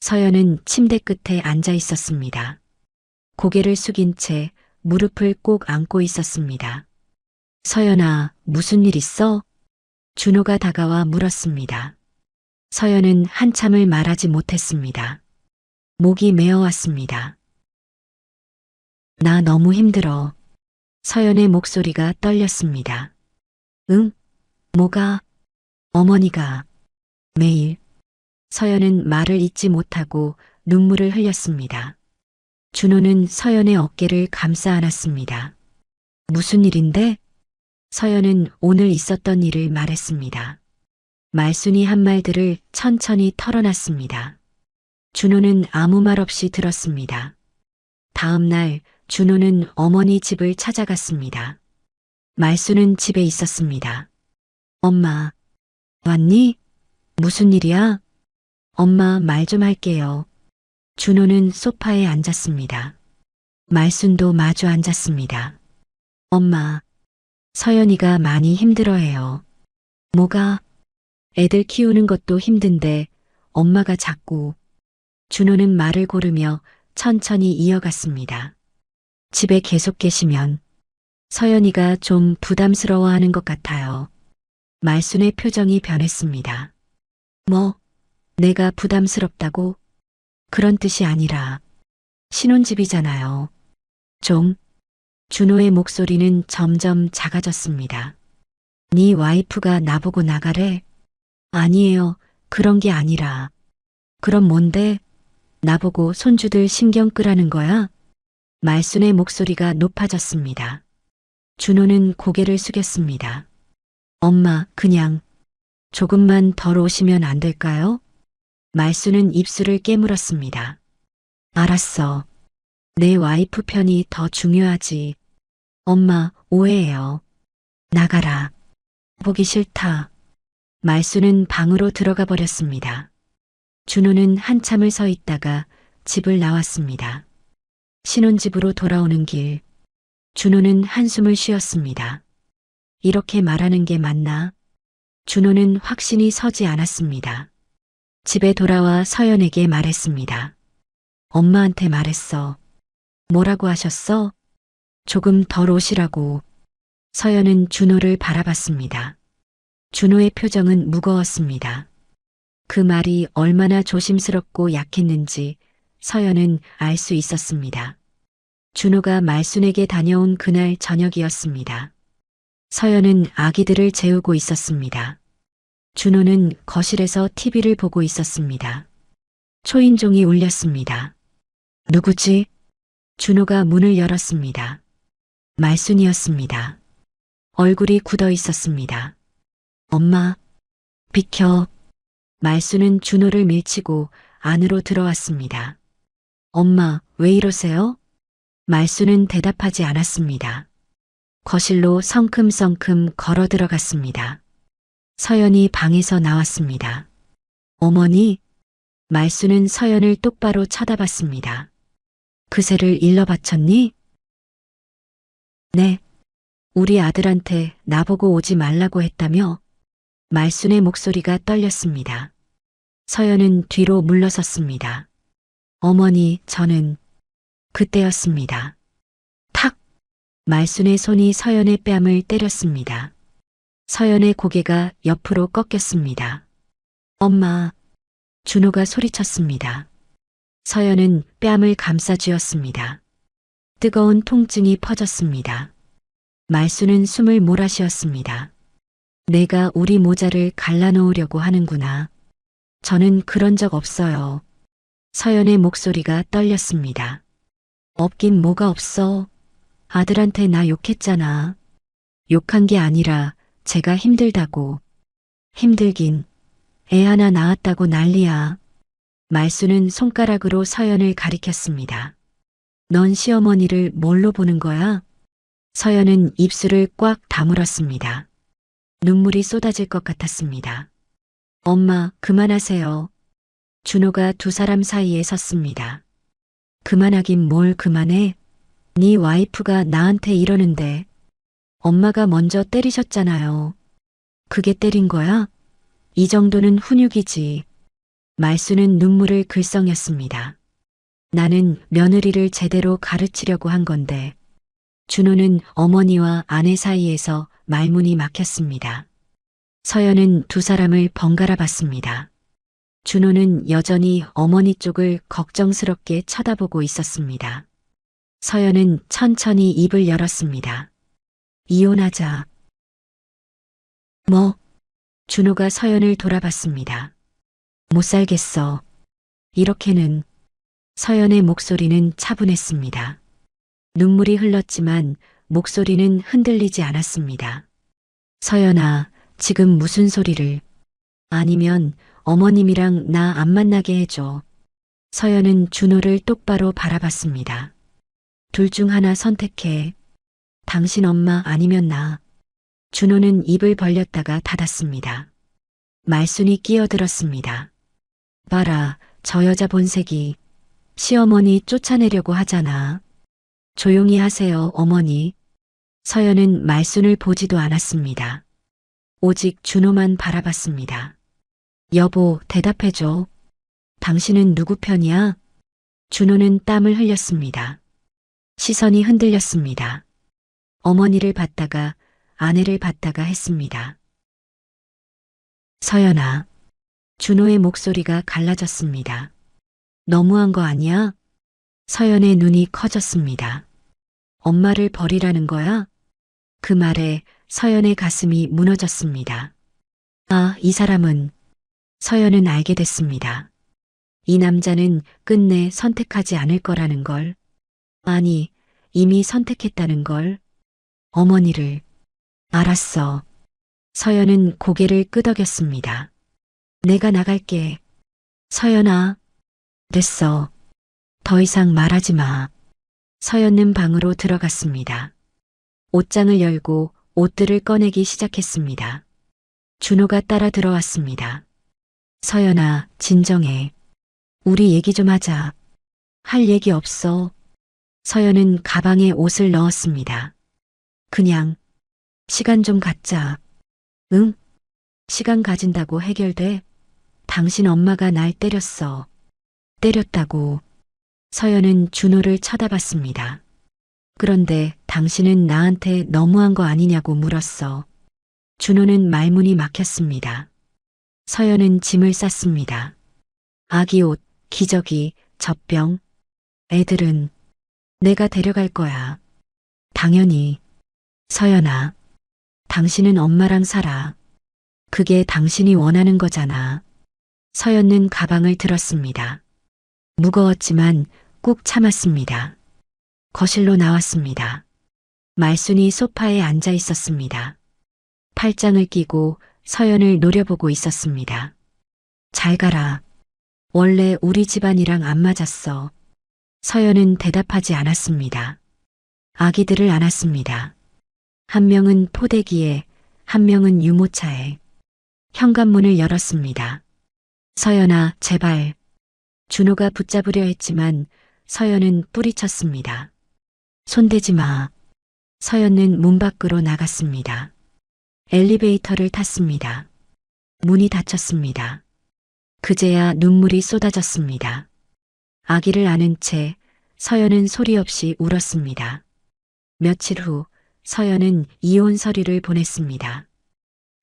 Speaker 2: 서연은 침대 끝에 앉아 있었습니다. 고개를 숙인 채 무릎을 꼭 안고 있었습니다. 서연아, 무슨 일 있어? 준호가 다가와 물었습니다. 서연은 한참을 말하지 못했습니다. 목이 메어왔습니다. 나 너무 힘들어. 서연의 목소리가 떨렸습니다. 응? 뭐가? 어머니가 매일. 서연은 말을 잇지 못하고 눈물을 흘렸습니다. 준호는 서연의 어깨를 감싸 안았습니다. 무슨 일인데? 서연은 오늘 있었던 일을 말했습니다. 말순이 한 말들을 천천히 털어놨습니다. 준호는 아무 말 없이 들었습니다. 다음 날 준호는 어머니 집을 찾아갔습니다. 말순은 집에 있었습니다. 엄마, 왔니? 무슨 일이야? 엄마 말 좀 할게요. 준호는 소파에 앉았습니다. 말순도 마주 앉았습니다. 엄마, 서연이가 많이 힘들어해요. 뭐가? 애들 키우는 것도 힘든데 엄마가 자꾸. 준호는 말을 고르며 천천히 이어갔습니다. 집에 계속 계시면 서연이가 좀 부담스러워하는 것 같아요. 말순의 표정이 변했습니다. 뭐, 내가 부담스럽다고? 그런 뜻이 아니라 신혼집이잖아요. 좀. 준호의 목소리는 점점 작아졌습니다. 네 와이프가 나보고 나가래? 아니에요. 그런 게 아니라. 그럼 뭔데? 나보고 손주들 신경 끄라는 거야? 말순의 목소리가 높아졌습니다. 준호는 고개를 숙였습니다. 엄마, 그냥 조금만 덜 오시면 안 될까요? 말순은 입술을 깨물었습니다. 알았어. 내 와이프 편이 더 중요하지. 엄마, 오해해요. 나가라. 보기 싫다. 말순은 방으로 들어가 버렸습니다. 준호는 한참을 서 있다가 집을 나왔습니다. 신혼집으로 돌아오는 길, 준호는 한숨을 쉬었습니다. 이렇게 말하는 게 맞나? 준호는 확신이 서지 않았습니다. 집에 돌아와 서연에게 말했습니다. 엄마한테 말했어. 뭐라고 하셨어? 조금 덜 오시라고. 서연은 준호를 바라봤습니다. 준호의 표정은 무거웠습니다. 그 말이 얼마나 조심스럽고 약했는지 서연은 알 수 있었습니다. 준호가 말순에게 다녀온 그날 저녁이었습니다. 서연은 아기들을 재우고 있었습니다. 준호는 거실에서 TV를 보고 있었습니다. 초인종이 울렸습니다. 누구지? 준호가 문을 열었습니다. 말순이었습니다. 얼굴이 굳어 있었습니다. 엄마, 비켜. 말순은 준호를 밀치고 안으로 들어왔습니다. 엄마, 왜 이러세요? 말순은 대답하지 않았습니다. 거실로 성큼성큼 걸어 들어갔습니다. 서연이 방에서 나왔습니다. 어머니, 말순은 서연을 똑바로 쳐다봤습니다. 그새를 일러 바쳤니? 네. 우리 아들한테 나보고 오지 말라고 했다며? 말순의 목소리가 떨렸습니다. 서연은 뒤로 물러섰습니다. 어머니, 저는 그때였습니다. 탁! 말순의 손이 서연의 뺨을 때렸습니다. 서연의 고개가 옆으로 꺾였습니다. 엄마! 준호가 소리쳤습니다. 서연은 뺨을 감싸 쥐었습니다. 뜨거운 통증이 퍼졌습니다. 말순은 숨을 몰아쉬었습니다. 내가 우리 모자를 갈라놓으려고 하는구나. 저는 그런 적 없어요. 서연의 목소리가 떨렸습니다. 없긴 뭐가 없어. 아들한테 나 욕했잖아. 욕한 게 아니라 제가 힘들다고. 힘들긴. 애 하나 낳았다고 난리야. 말순은 손가락으로 서연을 가리켰습니다. 넌 시어머니를 뭘로 보는 거야? 서연은 입술을 꽉 다물었습니다. 눈물이 쏟아질 것 같았습니다. 엄마, 그만하세요. 준호가 두 사람 사이에 섰습니다. 그만하긴 뭘 그만해? 네 와이프가 나한테 이러는데. 엄마가 먼저 때리셨잖아요. 그게 때린 거야? 이 정도는 훈육이지. 말순은 눈물을 글썽였습니다. 나는 며느리를 제대로 가르치려고 한 건데. 준호는 어머니와 아내 사이에서 말문이 막혔습니다. 서연은 두 사람을 번갈아 봤습니다. 준호는 여전히 어머니 쪽을 걱정스럽게 쳐다보고 있었습니다. 서연은 천천히 입을 열었습니다. 이혼하자. 뭐? 준호가 서연을 돌아봤습니다. 못 살겠어. 이렇게는. 서연의 목소리는 차분했습니다. 눈물이 흘렀지만 목소리는 흔들리지 않았습니다. 서연아, 지금 무슨 소리를? 아니면 어머님이랑 나 안 만나게 해줘. 서연은 준호를 똑바로 바라봤습니다. 둘 중 하나 선택해. 당신 엄마 아니면 나. 준호는 입을 벌렸다가 닫았습니다. 말순이 끼어들었습니다. 봐라, 저 여자 본색이 시어머니 쫓아내려고 하잖아. 조용히 하세요, 어머니. 서연은 말순을 보지도 않았습니다. 오직 준호만 바라봤습니다. 여보, 대답해줘. 당신은 누구 편이야? 준호는 땀을 흘렸습니다. 시선이 흔들렸습니다. 어머니를 봤다가 아내를 봤다가 했습니다. 서연아. 준호의 목소리가 갈라졌습니다. 너무한 거 아니야? 서연의 눈이 커졌습니다. 엄마를 버리라는 거야? 그 말에 서연의 가슴이 무너졌습니다. 아, 이 사람은. 서연은 알게 됐습니다. 이 남자는 끝내 선택하지 않을 거라는 걸. 아니, 이미 선택했다는 걸. 어머니를. 알았어. 서연은 고개를 끄덕였습니다. 내가 나갈게. 서연아. 됐어. 더 이상 말하지 마. 서연은 방으로 들어갔습니다. 옷장을 열고 옷들을 꺼내기 시작했습니다. 준호가 따라 들어왔습니다. 서연아, 진정해. 우리 얘기 좀 하자. 할 얘기 없어. 서연은 가방에 옷을 넣었습니다. 그냥 시간 좀 갖자. 응? 시간 가진다고 해결돼? 당신 엄마가 날 때렸어. 때렸다고. 서연은 준호를 쳐다봤습니다. 그런데 당신은 나한테 너무한 거 아니냐고 물었어. 준호는 말문이 막혔습니다. 서연은 짐을 쌌습니다. 아기 옷, 기저귀, 젖병. 애들은 내가 데려갈 거야. 당연히. 서연아, 당신은 엄마랑 살아. 그게 당신이 원하는 거잖아. 서연은 가방을 들었습니다. 무거웠지만 꾹 참았습니다. 거실로 나왔습니다. 말순이 소파에 앉아 있었습니다. 팔짱을 끼고 서연을 노려보고 있었습니다. 잘 가라. 원래 우리 집안이랑 안 맞았어. 서연은 대답하지 않았습니다. 아기들을 안았습니다. 한 명은 포대기에, 한 명은 유모차에. 현관문을 열었습니다. 서연아, 제발. 준호가 붙잡으려 했지만 서연은 뿌리쳤습니다. 손대지 마. 서연은 문 밖으로 나갔습니다. 엘리베이터를 탔습니다. 문이 닫혔습니다. 그제야 눈물이 쏟아졌습니다. 아기를 안은 채 서연은 소리 없이 울었습니다. 며칠 후 서연은 이혼 서류를 보냈습니다.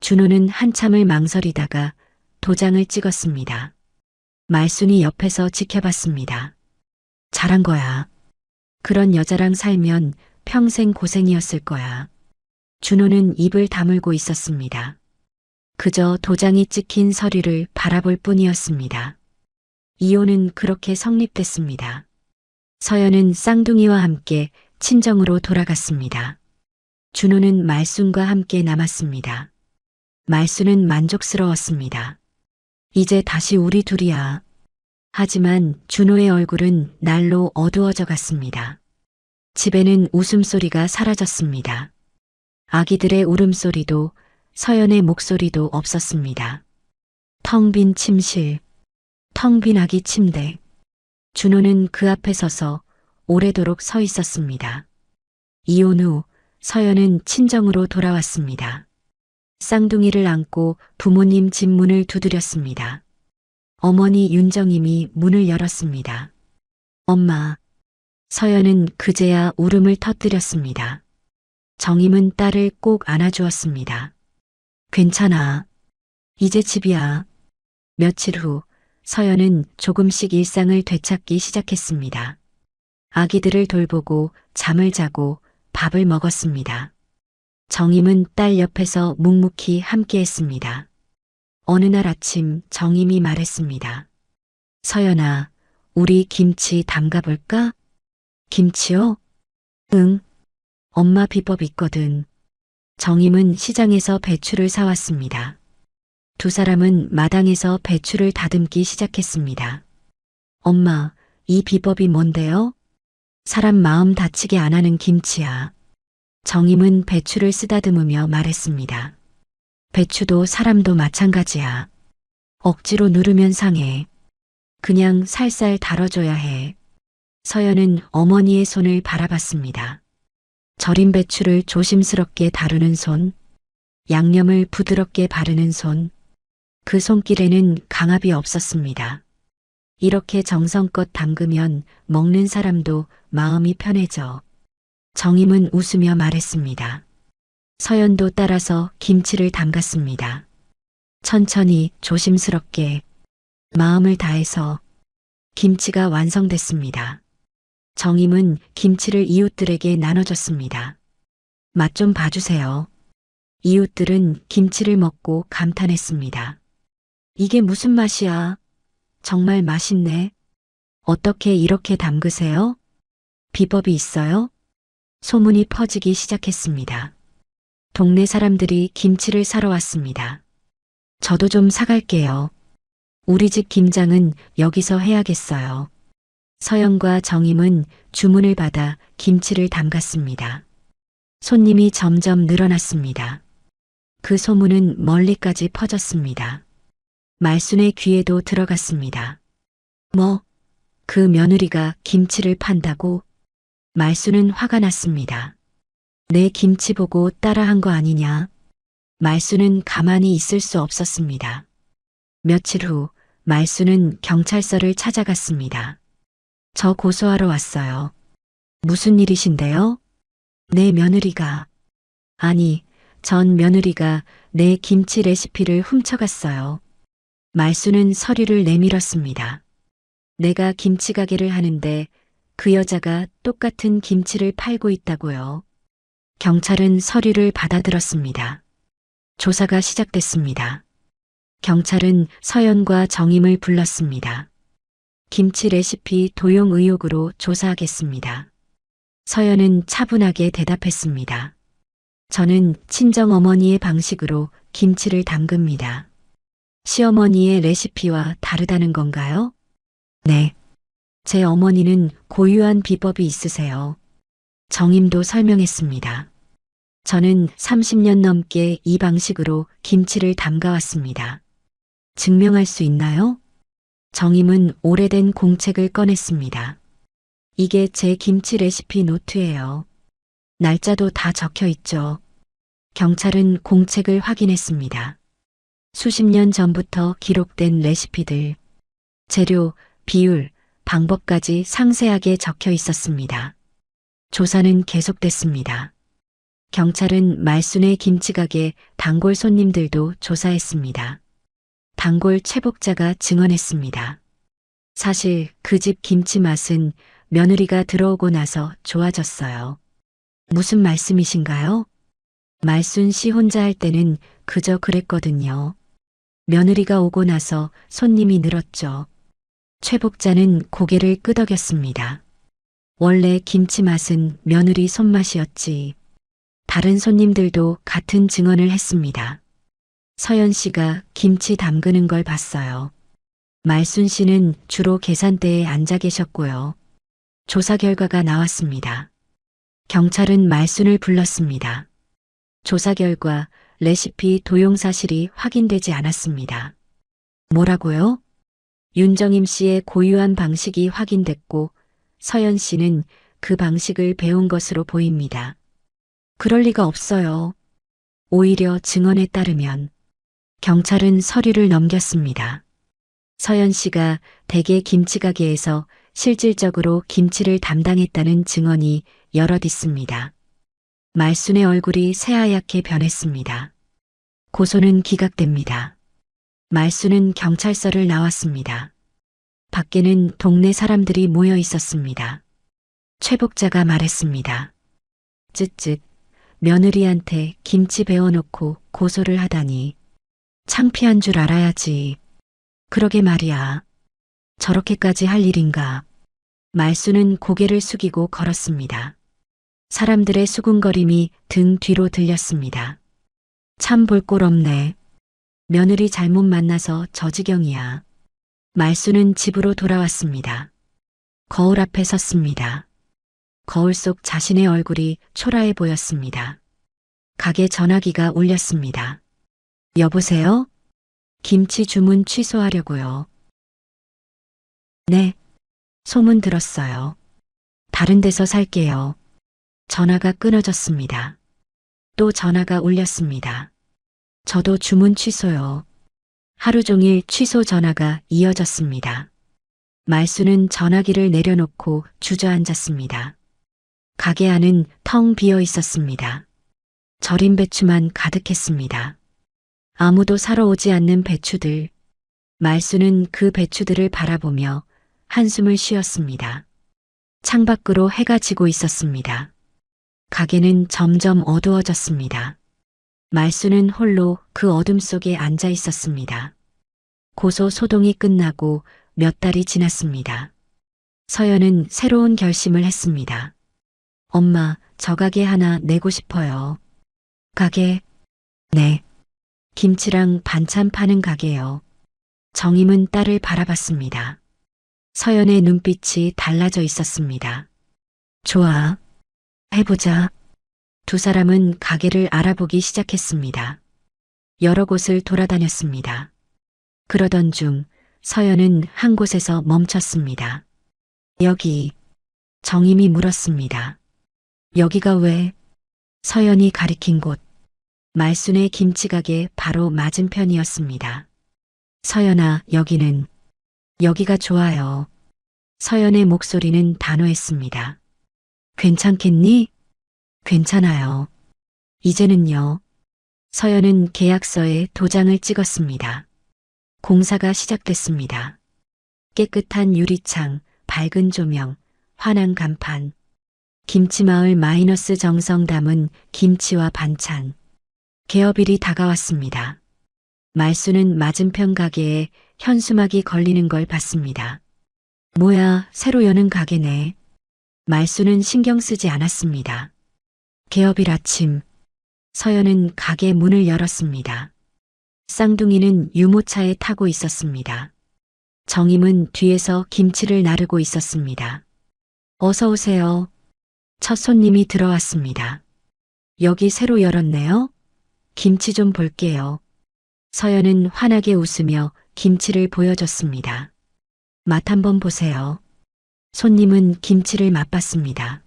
Speaker 2: 준호는 한참을 망설이다가 도장을 찍었습니다. 말순이 옆에서 지켜봤습니다. 잘한 거야. 그런 여자랑 살면 평생 고생이었을 거야. 준호는 입을 다물고 있었습니다. 그저 도장이 찍힌 서류를 바라볼 뿐이었습니다. 이혼은 그렇게 성립됐습니다. 서연은 쌍둥이와 함께 친정으로 돌아갔습니다. 준호는 말순과 함께 남았습니다. 말순은 만족스러웠습니다. 이제 다시 우리 둘이야. 하지만 준호의 얼굴은 날로 어두워져 갔습니다. 집에는 웃음소리가 사라졌습니다. 아기들의 울음소리도 서연의 목소리도 없었습니다. 텅 빈 침실, 텅 빈 아기 침대. 준호는 그 앞에 서서 오래도록 서 있었습니다. 이혼 후 서연은 친정으로 돌아왔습니다. 쌍둥이를 안고 부모님 집 문을 두드렸습니다. 어머니 윤정임이 문을 열었습니다. 엄마. 서연은 그제야 울음을 터뜨렸습니다. 정임은 딸을 꼭 안아주었습니다. 괜찮아. 이제 집이야. 며칠 후 서연은 조금씩 일상을 되찾기 시작했습니다. 아기들을 돌보고 잠을 자고 밥을 먹었습니다. 정임은 딸 옆에서 묵묵히 함께했습니다. 어느 날 아침 정임이 말했습니다. 서연아, 우리 김치 담가볼까? 김치요? 응. 엄마 비법 있거든. 정임은 시장에서 배추를 사왔습니다. 두 사람은 마당에서 배추를 다듬기 시작했습니다. 엄마, 이 비법이 뭔데요? 사람 마음 다치게 안 하는 김치야. 정임은 배추를 쓰다듬으며 말했습니다. 배추도 사람도 마찬가지야. 억지로 누르면 상해. 그냥 살살 다뤄줘야 해. 서연은 어머니의 손을 바라봤습니다. 절인 배추를 조심스럽게 다루는 손, 양념을 부드럽게 바르는 손, 그 손길에는 강압이 없었습니다. 이렇게 정성껏 담그면 먹는 사람도 마음이 편해져. 정임은 웃으며 말했습니다. 서연도 따라서 김치를 담갔습니다. 천천히 조심스럽게 마음을 다해서 김치가 완성됐습니다. 정임은 김치를 이웃들에게 나눠줬습니다. 맛 좀 봐주세요. 이웃들은 김치를 먹고 감탄했습니다. 이게 무슨 맛이야? 정말 맛있네. 어떻게 이렇게 담그세요? 비법이 있어요? 소문이 퍼지기 시작했습니다. 동네 사람들이 김치를 사러 왔습니다. 저도 좀 사갈게요. 우리 집 김장은 여기서 해야겠어요. 서연과 정임은 주문을 받아 김치를 담갔습니다. 손님이 점점 늘어났습니다. 그 소문은 멀리까지 퍼졌습니다. 말순의 귀에도 들어갔습니다. 뭐, 그 며느리가 김치를 판다고? 말순은 화가 났습니다. 내 김치 보고 따라한 거 아니냐? 말순은 가만히 있을 수 없었습니다. 며칠 후 말순은 경찰서를 찾아갔습니다. 저 고소하러 왔어요. 무슨 일이신데요? 내 며느리가, 아니, 전 며느리가 내 김치 레시피를 훔쳐갔어요. 말순은 서류를 내밀었습니다. 내가 김치 가게를 하는데 그 여자가 똑같은 김치를 팔고 있다고요. 경찰은 서류를 받아들었습니다. 조사가 시작됐습니다. 경찰은 서연과 정임을 불렀습니다. 김치 레시피 도용 의혹으로 조사하겠습니다. 서연은 차분하게 대답했습니다. 저는 친정어머니의 방식으로 김치를 담급니다. 시어머니의 레시피와 다르다는 건가요? 네. 제 어머니는 고유한 비법이 있으세요. 정임도 설명했습니다. 저는 30년 넘게 이 방식으로 김치를 담가왔습니다. 증명할 수 있나요? 정임은 오래된 공책을 꺼냈습니다. 이게 제 김치 레시피 노트예요. 날짜도 다 적혀 있죠. 경찰은 공책을 확인했습니다. 수십 년 전부터 기록된 레시피들, 재료, 비율, 방법까지 상세하게 적혀 있었습니다. 조사는 계속됐습니다. 경찰은 말순의 김치가게 단골 손님들도 조사했습니다. 단골 최복자가 증언했습니다. 사실 그 집 김치 맛은 며느리가 들어오고 나서 좋아졌어요. 무슨 말씀이신가요? 말순 씨 혼자 할 때는 그저 그랬거든요. 며느리가 오고 나서 손님이 늘었죠. 최복자는 고개를 끄덕였습니다. 원래 김치 맛은 며느리 손맛이었지. 다른 손님들도 같은 증언을 했습니다. 서연 씨가 김치 담그는 걸 봤어요. 말순 씨는 주로 계산대에 앉아 계셨고요. 조사 결과가 나왔습니다. 경찰은 말순을 불렀습니다. 조사 결과 레시피 도용 사실이 확인되지 않았습니다. 뭐라고요? 윤정임 씨의 고유한 방식이 확인됐고 서연 씨는 그 방식을 배운 것으로 보입니다. 그럴 리가 없어요. 오히려 증언에 따르면 경찰은 서류를 넘겼습니다. 서연 씨가 대개 김치가게에서 실질적으로 김치를 담당했다는 증언이 여럿 있습니다. 말순의 얼굴이 새하얗게 변했습니다. 고소는 기각됩니다. 말순은 경찰서를 나왔습니다. 밖에는 동네 사람들이 모여 있었습니다. 최복자가 말했습니다. 쯧쯧, 며느리한테 김치 배워놓고 고소를 하다니. 창피한 줄 알아야지. 그러게 말이야. 저렇게까지 할 일인가. 말순은 고개를 숙이고 걸었습니다. 사람들의 수군거림이 등 뒤로 들렸습니다. 참 볼 꼴 없네. 며느리 잘못 만나서 저 지경이야. 말수는 집으로 돌아왔습니다. 거울 앞에 섰습니다. 거울 속 자신의 얼굴이 초라해 보였습니다. 가게 전화기가 울렸습니다. 여보세요? 김치 주문 취소하려고요. 네. 소문 들었어요. 다른 데서 살게요. 전화가 끊어졌습니다. 또 전화가 울렸습니다. 저도 주문 취소요. 하루 종일 취소 전화가 이어졌습니다. 말수는 전화기를 내려놓고 주저앉았습니다. 가게 안은 텅 비어 있었습니다. 절인 배추만 가득했습니다. 아무도 사러 오지 않는 배추들. 말수는 그 배추들을 바라보며 한숨을 쉬었습니다. 창밖으로 해가 지고 있었습니다. 가게는 점점 어두워졌습니다. 말수는 홀로 그 어둠 속에 앉아 있었습니다. 고소 소동이 끝나고 몇 달이 지났습니다. 서연은 새로운 결심을 했습니다. 엄마, 저 가게 하나 내고 싶어요. 가게? 네. 김치랑 반찬 파는 가게요. 정임은 딸을 바라봤습니다. 서연의 눈빛이 달라져 있었습니다. 좋아. 해보자. 두 사람은 가게를 알아보기 시작했습니다. 여러 곳을 돌아다녔습니다. 그러던 중 서연은 한 곳에서 멈췄습니다. 여기. 정임이 물었습니다. 여기가 왜? 서연이 가리킨 곳. 말순의 김치가게 바로 맞은편이었습니다. 서연아, 여기는. 여기가 좋아요. 서연의 목소리는 단호했습니다. 괜찮겠니? 괜찮아요. 이제는요. 서연은 계약서에 도장을 찍었습니다. 공사가 시작됐습니다. 깨끗한 유리창, 밝은 조명, 환한 간판. 김치마을 마이너스 정성 담은 김치와 반찬. 개업일이 다가왔습니다. 말수는 맞은편 가게에 현수막이 걸리는 걸 봤습니다. 뭐야, 새로 여는 가게네. 말수는 신경 쓰지 않았습니다. 개업일 아침, 서연은 가게 문을 열었습니다. 쌍둥이는 유모차에 타고 있었습니다. 정임은 뒤에서 김치를 나르고 있었습니다. 어서 오세요. 첫 손님이 들어왔습니다. 여기 새로 열었네요. 김치 좀 볼게요. 서연은 환하게 웃으며 김치를 보여줬습니다. 맛 한번 보세요. 손님은 김치를 맛봤습니다.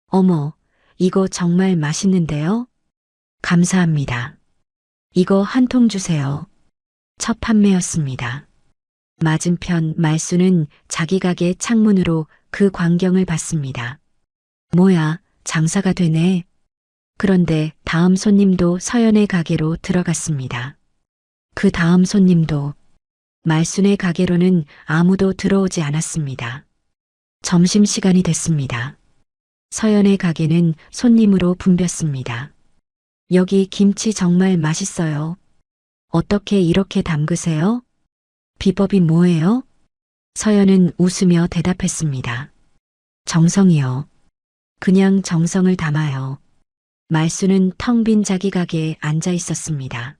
Speaker 2: 어머, 이거 정말 맛있는데요? 감사합니다. 이거 한 통 주세요. 첫 판매였습니다. 맞은편 말수는 자기 가게 창문으로 그 광경을 봤습니다. 뭐야, 장사가 되네. 그런데 다음 손님도 서연의 가게로 들어갔습니다. 그 다음 손님도. 말순의 가게로는 아무도 들어오지 않았습니다. 점심시간이 됐습니다. 서연의 가게는 손님으로 붐볐습니다. 여기 김치 정말 맛있어요. 어떻게 이렇게 담그세요? 비법이 뭐예요? 서연은 웃으며 대답했습니다. 정성이요. 그냥 정성을 담아요. 말수는 텅 빈 자기 가게에 앉아 있었습니다.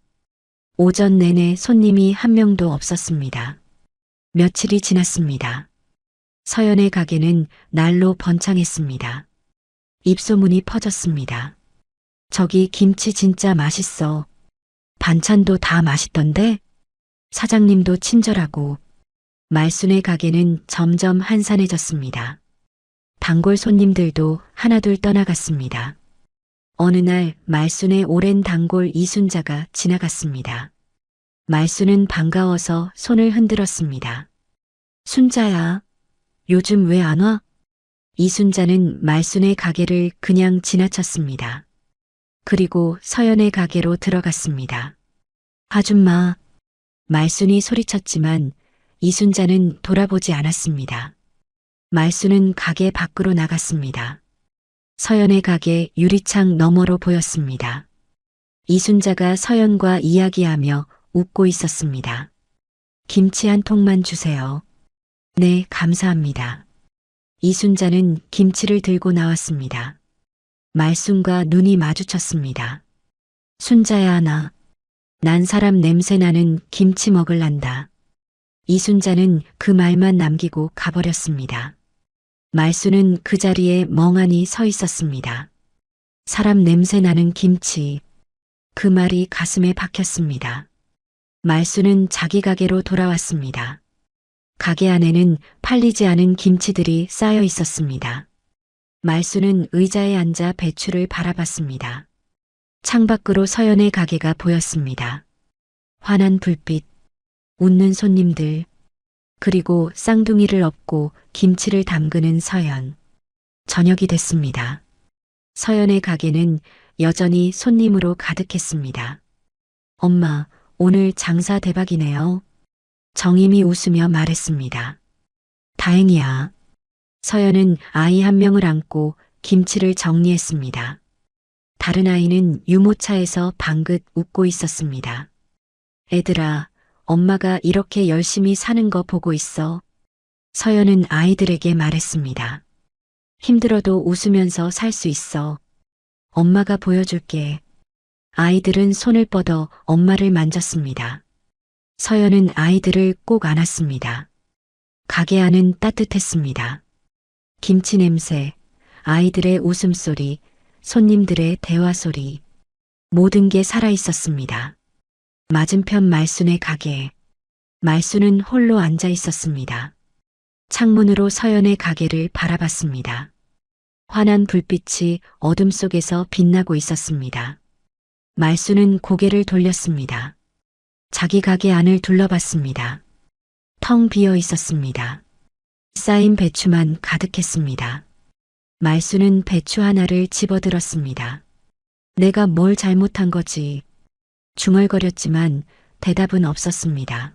Speaker 2: 오전 내내 손님이 한 명도 없었습니다. 며칠이 지났습니다. 서연의 가게는 날로 번창했습니다. 입소문이 퍼졌습니다. 저기 김치 진짜 맛있어. 반찬도 다 맛있던데? 사장님도 친절하고. 말순의 가게는 점점 한산해졌습니다. 단골 손님들도 하나둘 떠나갔습니다. 어느 날 말순의 오랜 단골 이순자가 지나갔습니다. 말순은 반가워서 손을 흔들었습니다. 순자야, 요즘 왜 안 와? 이순자는 말순의 가게를 그냥 지나쳤습니다. 그리고 서연의 가게로 들어갔습니다. 아줌마, 말순이 소리쳤지만 이순자는 돌아보지 않았습니다. 말순은 가게 밖으로 나갔습니다. 서연의 가게 유리창 너머로 보였습니다. 이순자가 서연과 이야기하며 웃고 있었습니다. 김치 한 통만 주세요. 네, 감사합니다. 이순자는 김치를 들고 나왔습니다. 말순과 눈이 마주쳤습니다. 순자야 나. 난 사람 냄새 나는 김치 먹을란다. 이순자는 그 말만 남기고 가버렸습니다. 말순은 그 자리에 멍하니 서 있었습니다. 사람 냄새 나는 김치. 그 말이 가슴에 박혔습니다. 말순은 자기 가게로 돌아왔습니다. 가게 안에는 팔리지 않은 김치들이 쌓여 있었습니다. 말순은 의자에 앉아 배추를 바라봤습니다. 창밖으로 서연의 가게가 보였습니다. 환한 불빛, 웃는 손님들, 그리고 쌍둥이를 업고 김치를 담그는 서연. 저녁이 됐습니다. 서연의 가게는 여전히 손님으로 가득했습니다. 엄마, 오늘 장사 대박이네요. 정임이 웃으며 말했습니다. 다행이야. 서연은 아이 한 명을 안고 김치를 정리했습니다. 다른 아이는 유모차에서 방긋 웃고 있었습니다. 애들아, 엄마가 이렇게 열심히 사는 거 보고 있어. 서연은 아이들에게 말했습니다. 힘들어도 웃으면서 살 수 있어. 엄마가 보여줄게. 아이들은 손을 뻗어 엄마를 만졌습니다. 서연은 아이들을 꼭 안았습니다. 가게 안은 따뜻했습니다. 김치 냄새, 아이들의 웃음소리, 손님들의 대화소리, 모든 게 살아있었습니다. 맞은편 말순의 가게, 말순은 홀로 앉아 있었습니다. 창문으로 서연의 가게를 바라봤습니다. 환한 불빛이 어둠 속에서 빛나고 있었습니다. 말순은 고개를 돌렸습니다. 자기 가게 안을 둘러봤습니다. 텅 비어 있었습니다. 쌓인 배추만 가득했습니다. 말순은 배추 하나를 집어들었습니다. 내가 뭘 잘못한 거지? 중얼거렸지만 대답은 없었습니다.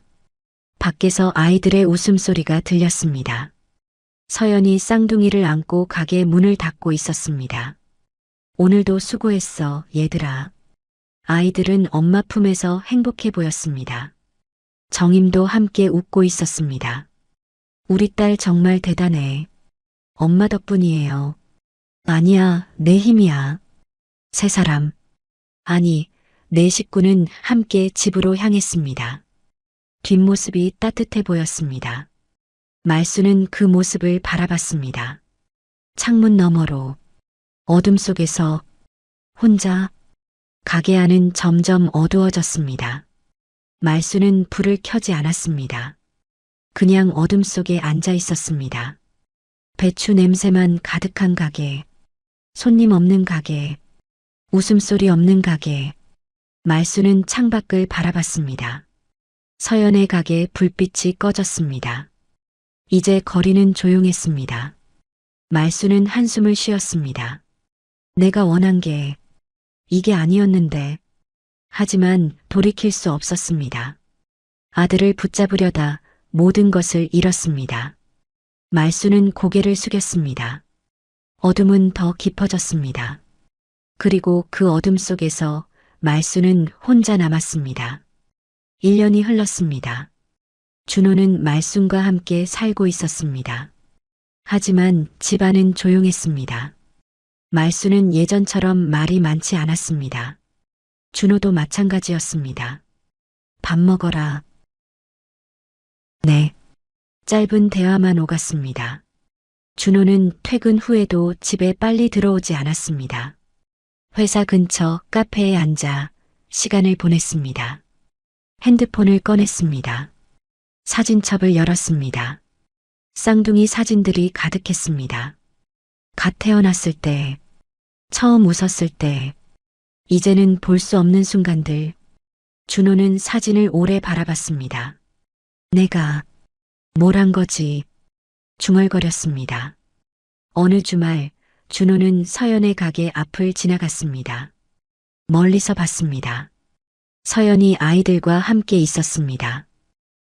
Speaker 2: 밖에서 아이들의 웃음소리가 들렸습니다. 서연이 쌍둥이를 안고 가게 문을 닫고 있었습니다. 오늘도 수고했어, 얘들아. 아이들은 엄마 품에서 행복해 보였습니다. 정임도 함께 웃고 있었습니다. 우리 딸 정말 대단해. 엄마 덕분이에요. 아니야, 내 힘이야. 세 사람. 아니, 네 식구는 함께 집으로 향했습니다. 뒷모습이 따뜻해 보였습니다. 말순은 그 모습을 바라봤습니다. 창문 너머로, 어둠 속에서 혼자. 가게 안은 점점 어두워졌습니다. 말순은 불을 켜지 않았습니다. 그냥 어둠 속에 앉아 있었습니다. 배추 냄새만 가득한 가게, 손님 없는 가게, 웃음소리 없는 가게. 말순은 창밖을 바라봤습니다. 서연의 가게 불빛이 꺼졌습니다. 이제 거리는 조용했습니다. 말순은 한숨을 쉬었습니다. 내가 원한 게 이게 아니었는데. 하지만 돌이킬 수 없었습니다. 아들을 붙잡으려다 모든 것을 잃었습니다. 말순은 고개를 숙였습니다. 어둠은 더 깊어졌습니다. 그리고 그 어둠 속에서 말순은 혼자 남았습니다. 1년이 흘렀습니다. 준호는 말순과 함께 살고 있었습니다. 하지만 집안은 조용했습니다. 말순은 예전처럼 말이 많지 않았습니다. 준호도 마찬가지였습니다. 밥 먹어라. 네. 짧은 대화만 오갔습니다. 준호는 퇴근 후에도 집에 빨리 들어오지 않았습니다. 회사 근처 카페에 앉아 시간을 보냈습니다. 핸드폰을 꺼냈습니다. 사진첩을 열었습니다. 쌍둥이 사진들이 가득했습니다. 갓 태어났을 때, 처음 웃었을 때, 이제는 볼 수 없는 순간들. 준호는 사진을 오래 바라봤습니다. 내가 뭘 한 거지? 중얼거렸습니다. 어느 주말 준호는 서연의 가게 앞을 지나갔습니다. 멀리서 봤습니다. 서연이 아이들과 함께 있었습니다.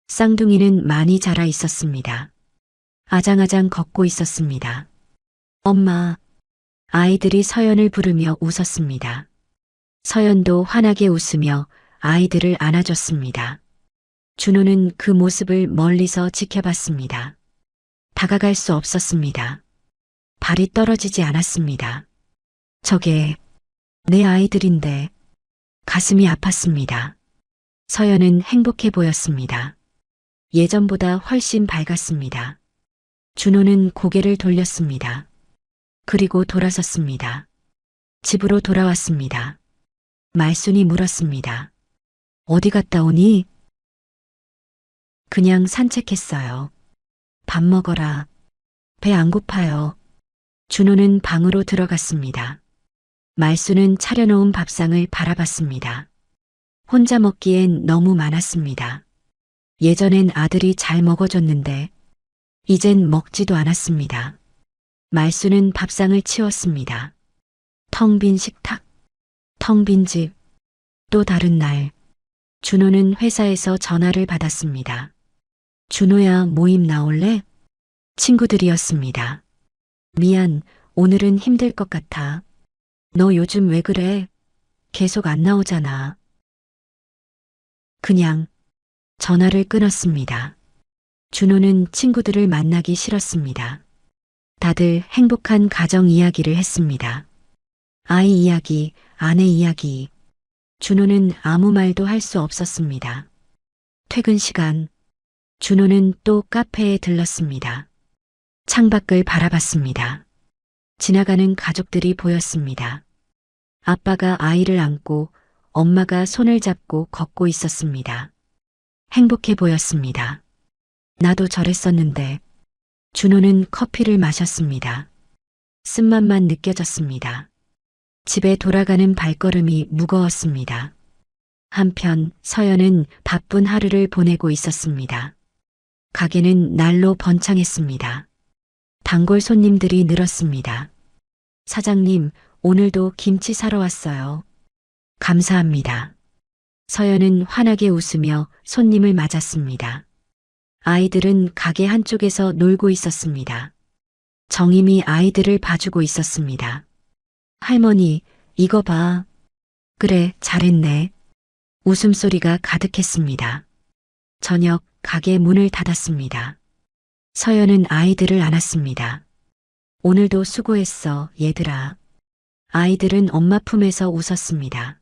Speaker 2: 쌍둥이는 많이 자라 있었습니다. 아장아장 걷고 있었습니다. 엄마. 아이들이 서연을 부르며 웃었습니다. 서연도 환하게 웃으며 아이들을 안아줬습니다. 준호는 그 모습을 멀리서 지켜봤습니다. 다가갈 수 없었습니다. 발이 떨어지지 않았습니다. 저게 내 아이들인데 가슴이 아팠습니다. 서연은 행복해 보였습니다. 예전보다 훨씬 밝았습니다. 준호는 고개를 돌렸습니다. 그리고 돌아섰습니다. 집으로 돌아왔습니다. 말순이 물었습니다. 어디 갔다 오니? 그냥 산책했어요. 밥 먹어라. 배 안 고파요. 준호는 방으로 들어갔습니다. 말순은 차려놓은 밥상을 바라봤습니다. 혼자 먹기엔 너무 많았습니다. 예전엔 아들이 잘 먹어줬는데 이젠 먹지도 않았습니다. 말순은 밥상을 치웠습니다. 텅 빈 식탁, 텅 빈 집, 또 다른 날, 준호는 회사에서 전화를 받았습니다. 준호야, 모임 나올래? 친구들이었습니다. 미안, 오늘은 힘들 것 같아. 너 요즘 왜 그래? 계속 안 나오잖아. 그냥 전화를 끊었습니다. 준호는 친구들을 만나기 싫었습니다. 다들 행복한 가정 이야기를 했습니다. 아이 이야기, 아내 이야기. 준호는 아무 말도 할 수 없었습니다. 퇴근 시간, 준호는 또 카페에 들렀습니다. 창밖을 바라봤습니다. 지나가는 가족들이 보였습니다. 아빠가 아이를 안고 엄마가 손을 잡고 걷고 있었습니다. 행복해 보였습니다. 나도 저랬었는데. 준호는 커피를 마셨습니다. 쓴맛만 느껴졌습니다. 집에 돌아가는 발걸음이 무거웠습니다. 한편 서연은 바쁜 하루를 보내고 있었습니다. 가게는 날로 번창했습니다. 단골 손님들이 늘었습니다. 사장님, 오늘도 김치 사러 왔어요. 감사합니다. 서연은 환하게 웃으며 손님을 맞았습니다. 아이들은 가게 한쪽에서 놀고 있었습니다. 정임이 아이들을 봐주고 있었습니다. 할머니, 이거 봐. 그래, 잘했네. 웃음소리가 가득했습니다. 저녁 가게 문을 닫았습니다. 서연은 아이들을 안았습니다. 오늘도 수고했어, 얘들아. 아이들은 엄마 품에서 웃었습니다.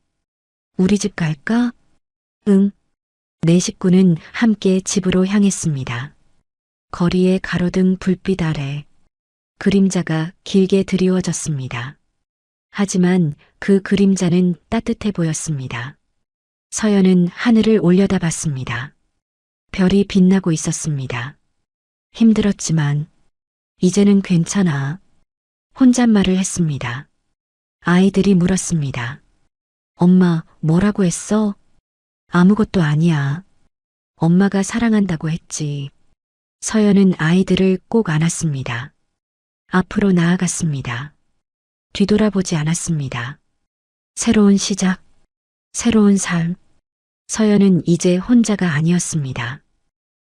Speaker 2: 우리 집 갈까? 응. 네 식구는 함께 집으로 향했습니다. 거리의 가로등 불빛 아래 그림자가 길게 드리워졌습니다. 하지만 그 그림자는 따뜻해 보였습니다. 서연은 하늘을 올려다봤습니다. 별이 빛나고 있었습니다. 힘들었지만 이제는 괜찮아. 혼잣말을 했습니다. 아이들이 물었습니다. 엄마, 뭐라고 했어? 아무것도 아니야. 엄마가 사랑한다고 했지. 서연은 아이들을 꼭 안았습니다. 앞으로 나아갔습니다. 뒤돌아보지 않았습니다. 새로운 시작, 새로운 삶. 서연은 이제 혼자가 아니었습니다.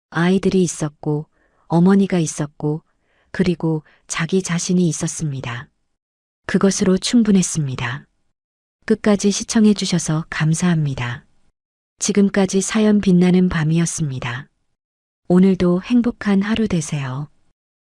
Speaker 2: 아이들이 있었고, 어머니가 있었고, 그리고 자기 자신이 있었습니다. 그것으로 충분했습니다. 끝까지 시청해 주셔서 감사합니다. 지금까지 사연 빛나는 밤이었습니다. 오늘도 행복한 하루 되세요.